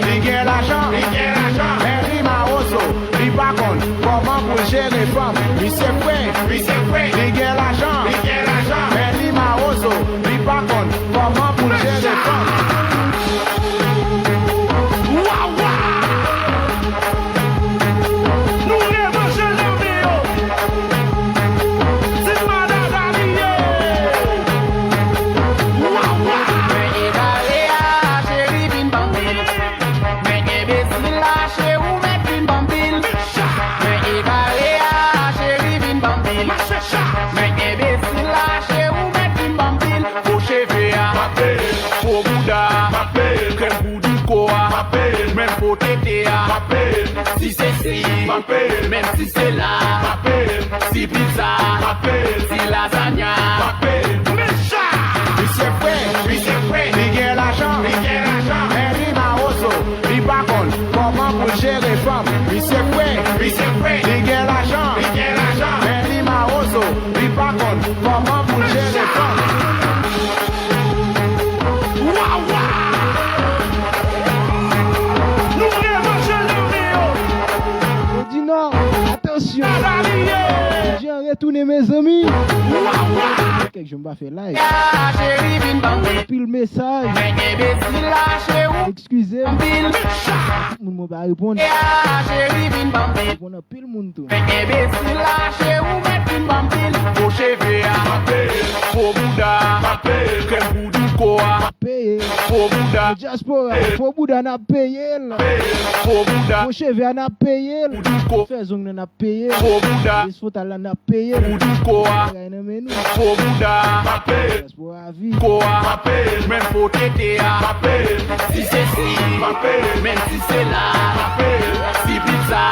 O: Li gen l'argent, men li ma oso, li pa kon, koman pou jere fam. Li se fwe, li gen l'argent, men li ma oso, li pa kon, koman pou jere fam.
A: Nou revanche l'envie yo. C'est madame Aliye.
O: Même pour t'aider à si c'est si, même si c'est là, si pizza, si lasagna, oui c'est vrai, il y a l'argent, mais il m'a oso, il pas con, comment pour gérer femme, oui c'est vrai, il y a l'argent, mais il m'a oso, il pas con, comment pour gérer femme.
B: Non, attention. J'ai retourné mes amis. Que je me fais live. Puis le message. Excusez-moi. Mon mot va répondre. On a pile mon tour. Payé. Diaspora. Faut Bouddha n'a payé. Faut cheveux n'a payé. Faisons n'a payé. Les fautes n'a payé. Diaspora à vie.
O: Même pour t'aider à si c'est si, même si c'est là, si pizza,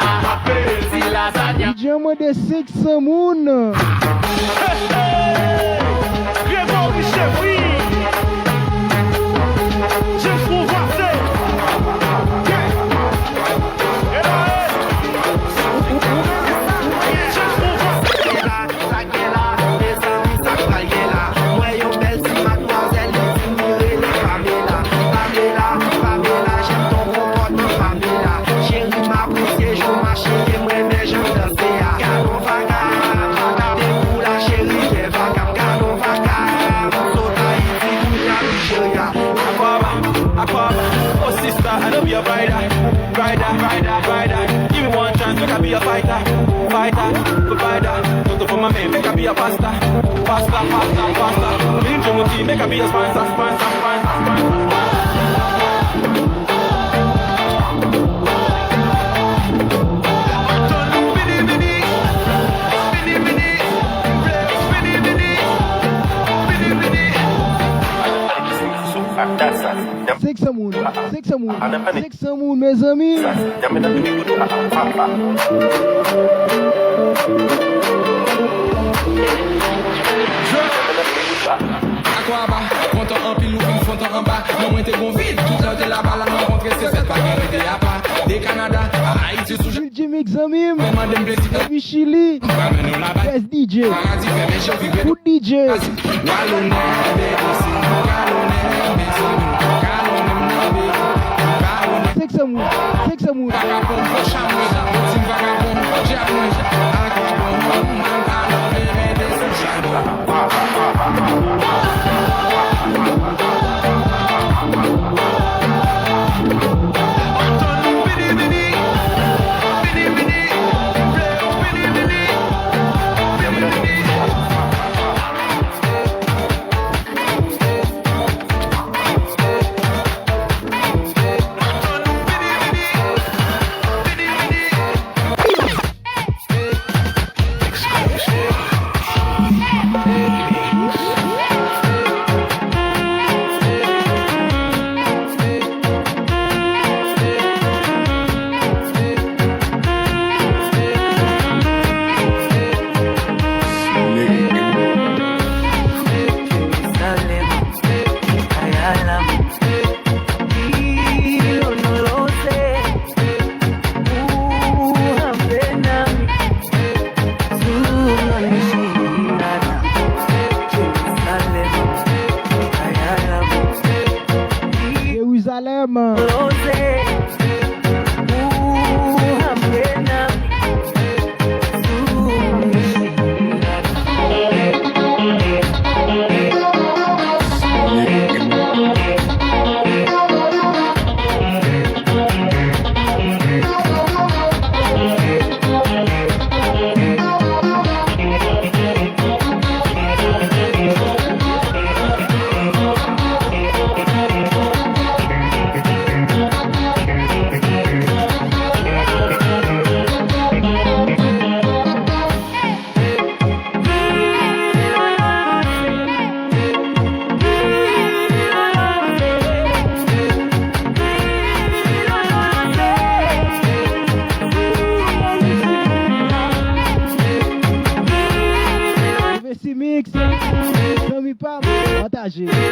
O: si lasagna.
B: Dis-moi de sexe moon.
A: Grégory Chevry. Je trouve assez.
I: Oh sister, I know be a rider. Give me one chance, make I be a fighter. Toto for my man, make I be a pasta. Lean to my team, make I be a sponsor.
B: Sexe moon, mes amis.
K: Aquaba, content en pile ou une fontaine en bas. Non, moi t'es bon vide, tout l'heure de la balle à rencontrer, c'est cette bagarre de à pas. Des Canada, Haïti sous
B: Jimmy Xamim, Chili, Best DJ, Good DJ. Take some mood.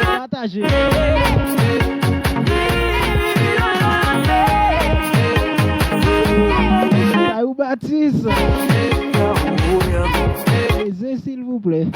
B: Partagez. Aïou Baptiste. Les s'il vous plaît.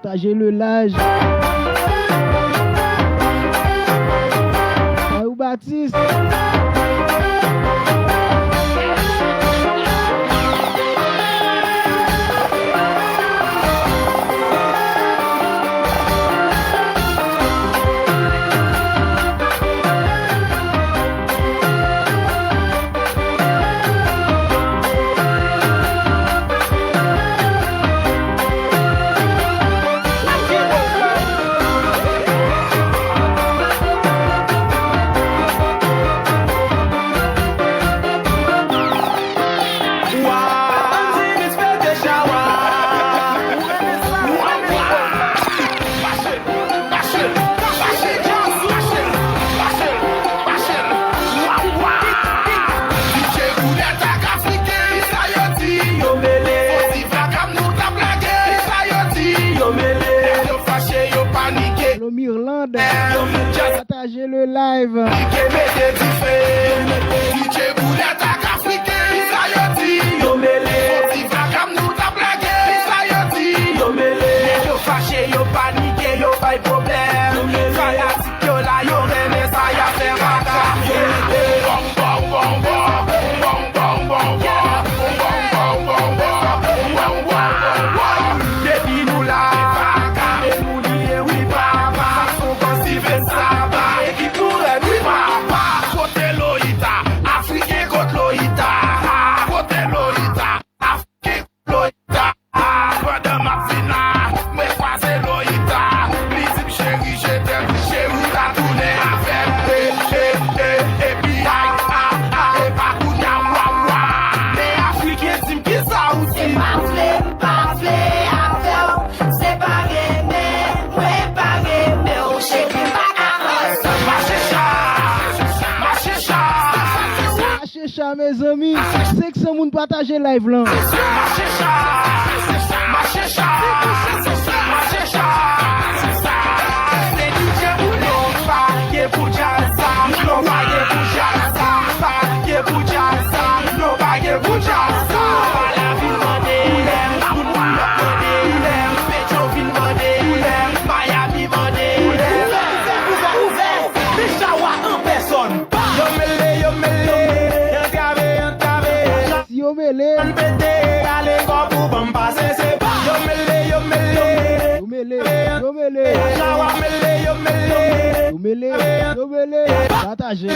B: Partagez le live. Aïou Baptiste. Partagez le live.
A: Yo paniqué, yo pas de problème. Fanatique, yo là, yo rené, ça y a fait depuis nous là, et nous dire oui papa, on pense fait ça, et qui pourrait oui papa. Côté Loïta, Africain contre Loïta, côté Loïta, Africain contre Loïta. Pendant ma finale, moi croisé Loïta, lui dit chérie, je t'aime, chérie, t'as tourné avec, et puis et pas coup d'amouah. Les Africains disent qui ça aussi.
B: Mes amis, c'est que ce monde partage live là. Partagez.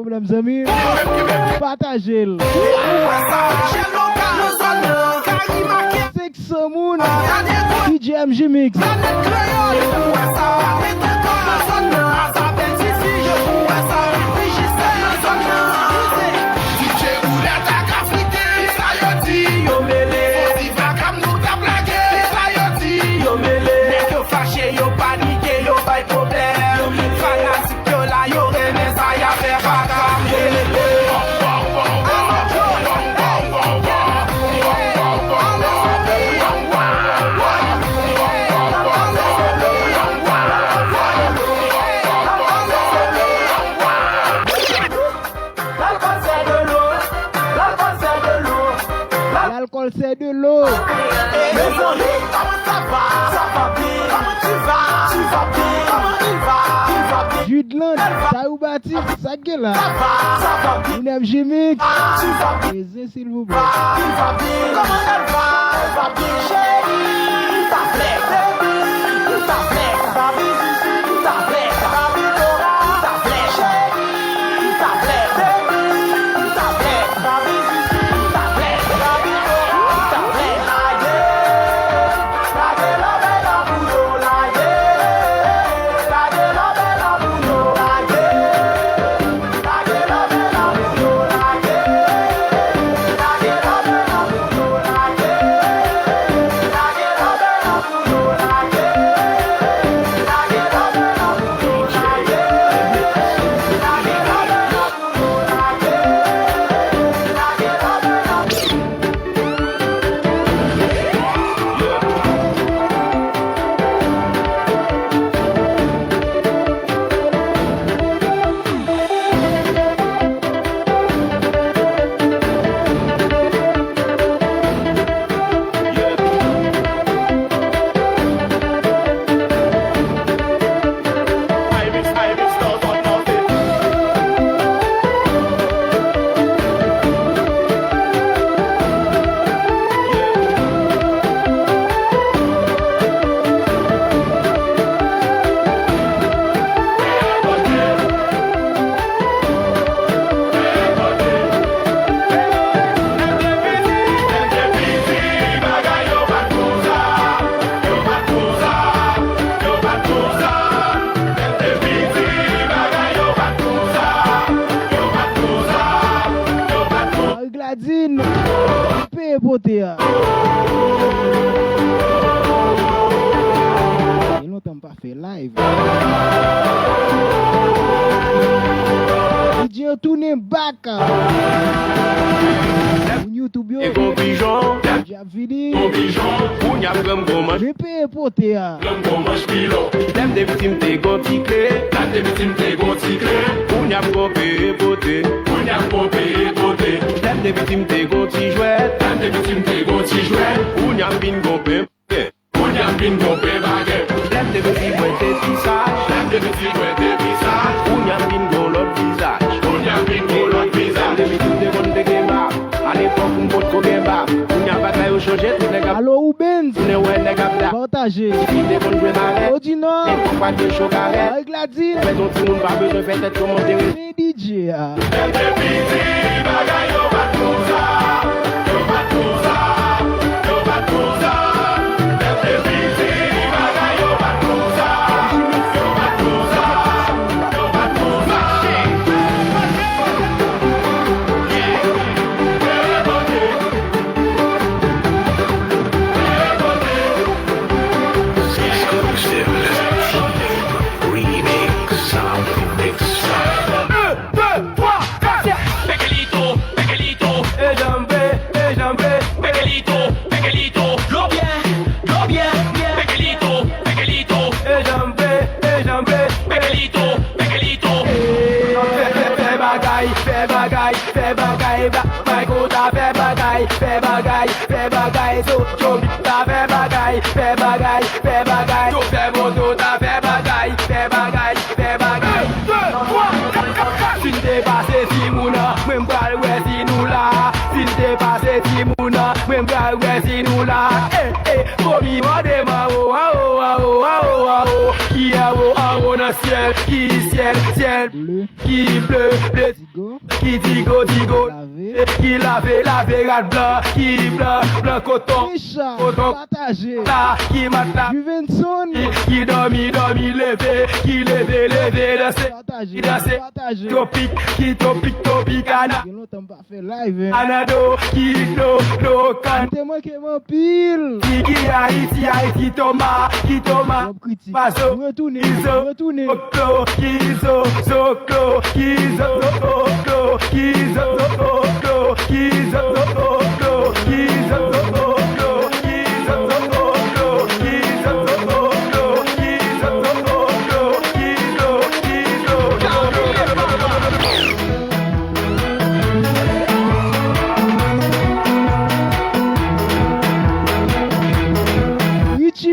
B: Mes amis, partagez-le. C'est que ce monde, DJ MJ Mix. C'est de l'eau.
A: Mes amis, comment ça va? Ça va bien. Comment tu vas? Tu vas bien. Comment il va? Il va bien.
B: Judland, Saoubati, ça gueule là.
A: Ça va bien.
B: Une MJ Mix.
A: Tu vas bien.
B: S'il vous plaît.
A: Il va bien. Comment elle va? Elle va bien. Chérie, ta plaît. Ta plaît. Ta vie, ta plaît. Ta vie, ta plaît. Chérie, ta plaît. Ta plaît. Ta vie, ta plaît. Ta vie,
B: Paye beauté. Il longtemps pas fait live. DJ tourne back. YouTube yo. J'ai fini. Je paye beauté.
I: Dem de victime te go ticle. Pounyam go paye beauté. Dem de victime te go ti jouet. Pounyam bin go paye. Dem de victime go te visage. Pounyam bin go l'autre visage. Dem de victime te go te gemba. À l'époque on vote ko gemba. Pounyam bagay au changer tout les gars.
B: Allo Ubenz.
I: Ne ouais les gars.
B: Partagez. Odino. Avec la dîne.
I: Mais ton tout le monde pas besoin de faire tête commenter.
B: C'est DJ.
D: Fais bagay, so chobi, ta fais bagay, so fais moto, ta fais bagay. Si t'es passé si mouna, même pas le si nous là. Si t'es passé si mouna, même pas le si nous là. Promis moi des ma qui a dans ciel, qui ciel, qui bleu, qui digo, qui lavé, rat blanc, qui blanc coton,
B: partagé,
D: qui matelas,
B: Juvenson,
D: qui dormi, levé, qui levé, dansé, topic, anado, qui no, can,
B: moi qui m'en pile,
D: qui Haïti, Thomas, Paso,
B: retournez,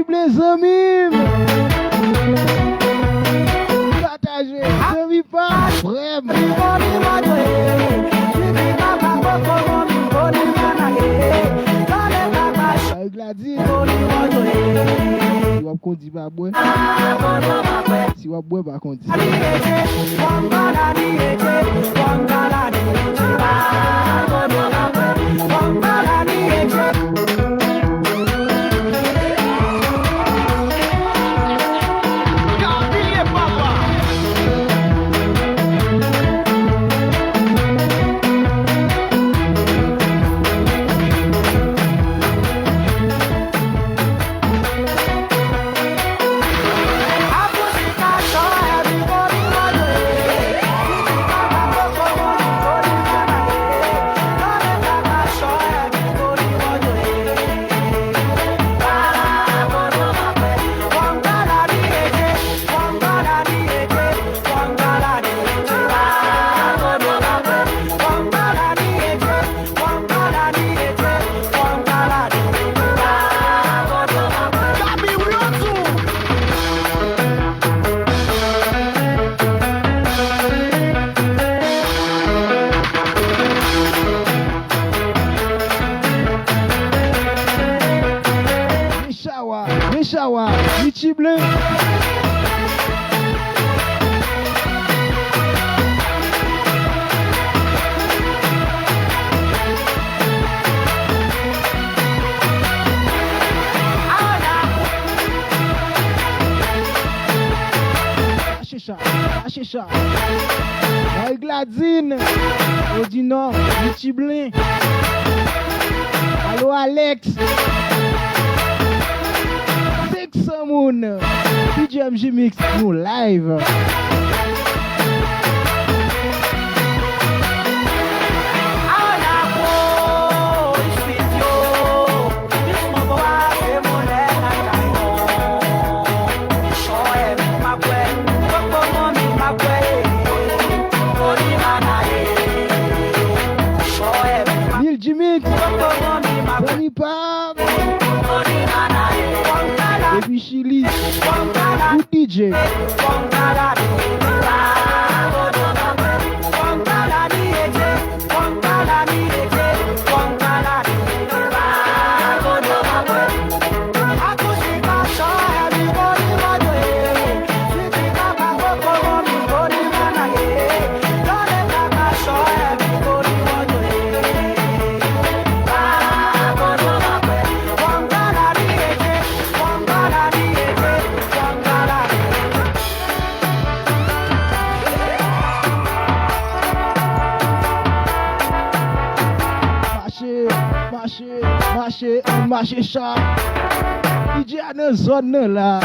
B: les amis, partagez, ne pas vraiment. Avec la dîne, si vous conduisez pas boire, si vous boire pas conduire. Shawa, Michi Bleu. Achecha, Gladine, Odino, Michi Bleu. Alex. Six Moon. DJ MJ Mix, nous live. Tony Pam et puis Chili ou DJ marché chat. DJ a dans zone là.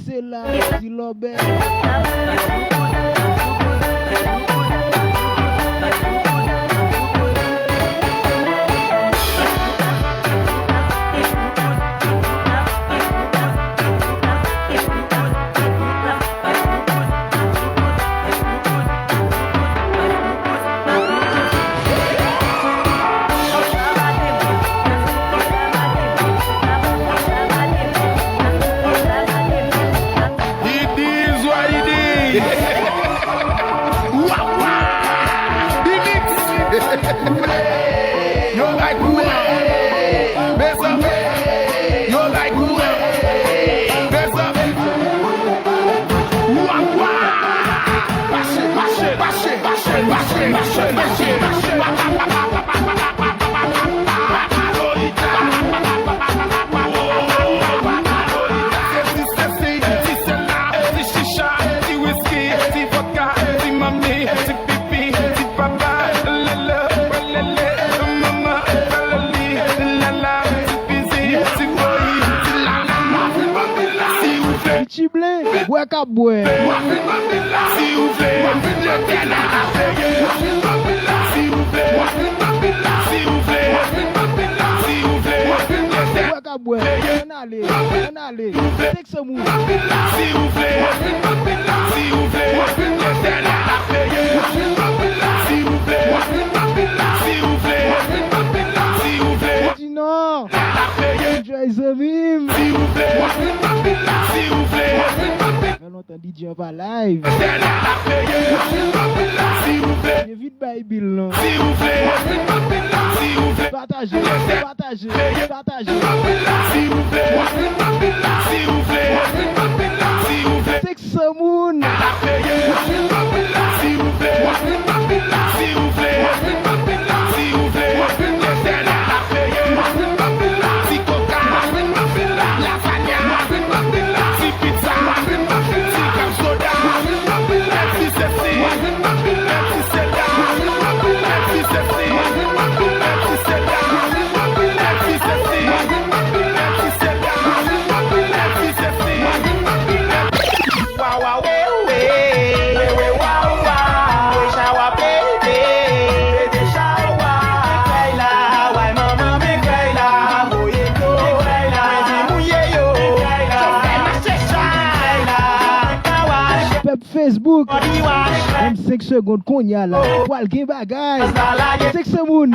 B: C'est là, c'est l'obère. DJ on va live. Vite Bible. Partagez. Six Moon. Facebook, même 5 secondes qu'on y a là, poil qui bagaille, 6 secondes.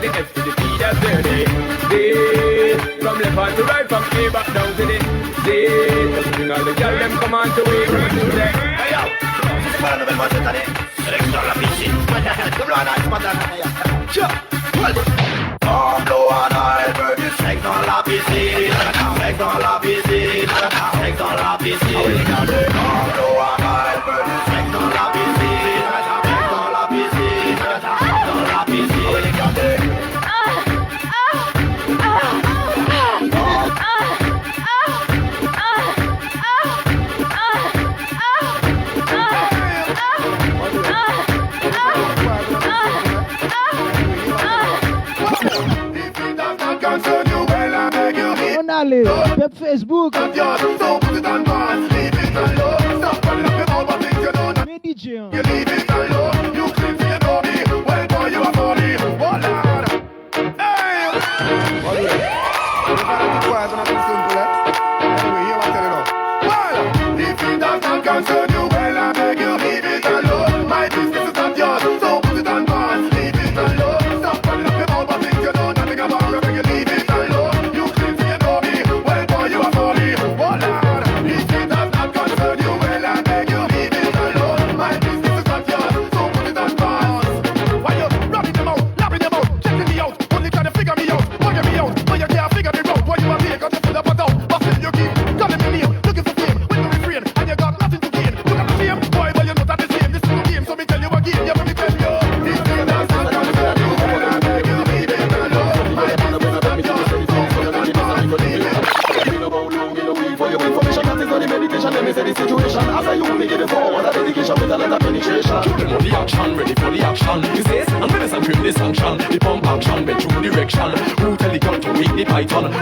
N: to the F to the P, that's dirty. Z, from left hand to right, from A back down to the Z. Just bring all the girl, them come on to wave from the music. Hey yo, si c'est pas la nouvelle voix cette année, sélection la piscine. Comme le Hana, c'est pas de la Hana. Tiens,
A: Comme l'eau en albe, du sexe dans la piscine. Sexe dans la piscine. Sexe dans la piscine. Comme l'eau en albe, du sexe dans la piscine. Sexe dans la piscine. Sexe dans la piscine.
B: On allait, pep Facebook. Mais DJ, hein.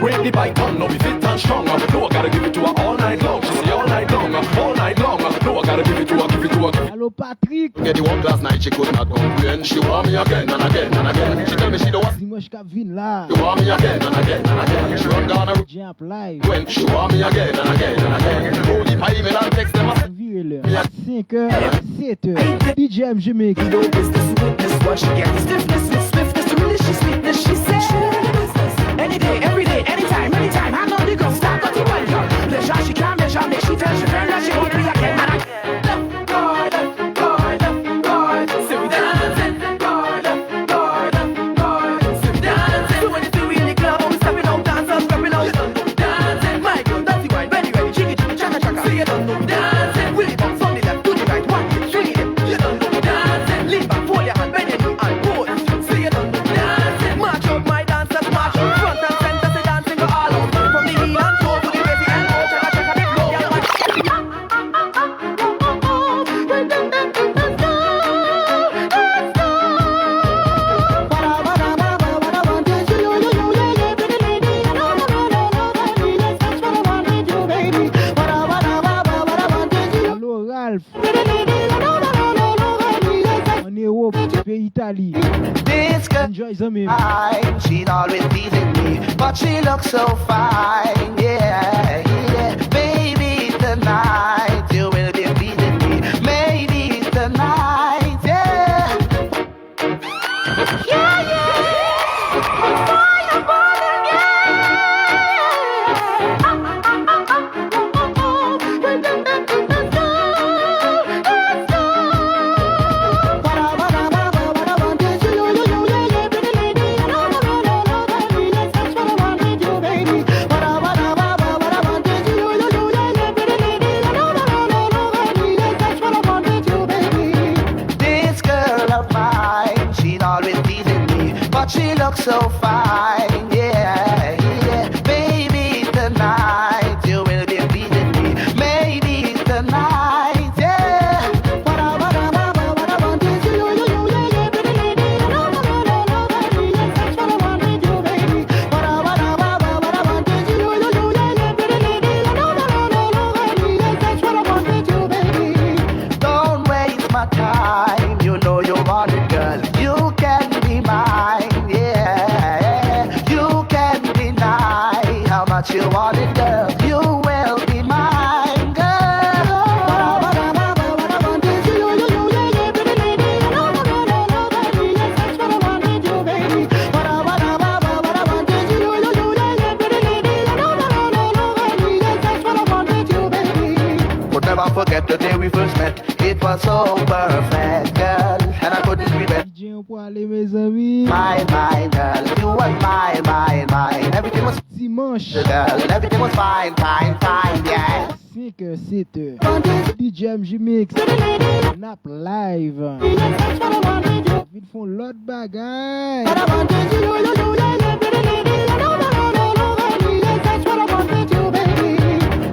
P: Rape the python, no be fit and strong. No, I gotta give it to her all night long. She say all night long, all night long. No, I gotta give it to her, give it to her.
B: Hello, Patrick.
P: Get the one last night, she could not complain. She want me again and again and again. She tell me she don't want.
B: Dimanche qu'a vin là.
P: She want me again and again and again. She run down her
B: Jump live.
P: when she want me again and again and again. Holy pie, me and text them.
B: 5h, 7h. DJ MG Mix.
Q: You know business to witness what she gets. Stiffness with swiftness to malicious sweetness. She said, any day, every day, anytime, anytime. I know the girl start got to welcome. Pleasure she can't measure. Make she tell she friend that she want me again and again. Left, right, left, right, left, right. So we dancing. Right, left, right, left, right. So we dancing. So when it's doing the club, we stepping out, dance up, stepping out. You don't know we dancing. My girl, dirty wine, ready, ready, jiggy, jiggy, chaka, chaka. So you don't know we dancing. Will it bounce on the left to the right, one, two, swing it. You don't know we dancing. Lean back, fold your hand, bend your knee and pose. So you don't know we dancing. March out, my dancers, march out. Front and center, say dancing go all out. From the heel and toe to the baby and go, chaka, chaka, big blow.
B: Hello, Ralph. En Europe, pays Italie. Enjoy the meme.
R: She's always teasing me, but she looks so fine, yeah, yeah. Baby, tonight you will be pleasing me. Maybe tonight, yeah. Yeah, yeah. Fire, burning, This girl of mine, she's always teasing me, but she looks so fine, yeah, yeah. Baby, tonight you will be pleasing me. Maybe tonight, yeah. What I want is you, yeah, pretty lady. That's what I want with you, baby. What I want is you, yeah, pretty lady. That's what I want with you, baby. Don't waste my time. You know you want it, girl. You can be mine, yeah. was so perfect, girl, and I couldn't prevent.
B: DJ on peut aller mes amis.
R: My girl, you was mine. Everything was
B: dimanche.
R: Girl, everything was fine, yeah.
B: 5-7 DJ MJ Mix Nap live Ils font l'autre bagaille.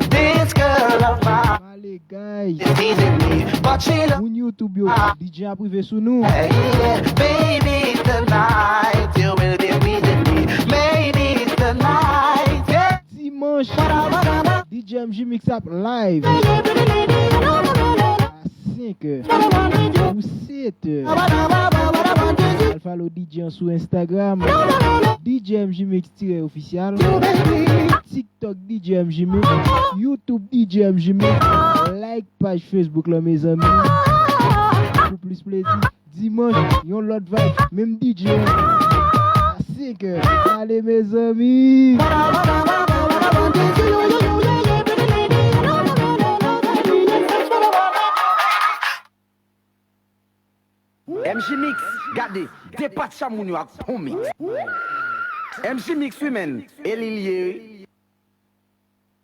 R: This girl of mine
B: Allez guys
R: is teasing me, but she love
B: Mon YouTube yo DJ a privé sous nous.
R: yeah. Baby, tonight you will be pleasing me. Maybe tonight, yeah.
B: Dimanche DJ MJ Mix Up live à 5 ou 7 Alpha le DJ sur Instagram DJ MJ Mix officiel TikTok DJ MJ Mix YouTube DJ MJ Mix like page Facebook là mes amis pour plus plaisir dimanche yon l'autre vibe même DJ à 5 allez mes amis
I: MJ Mix, gardez, dépasse ça moun yo ak pon mix. MJ Mix women, Elilie,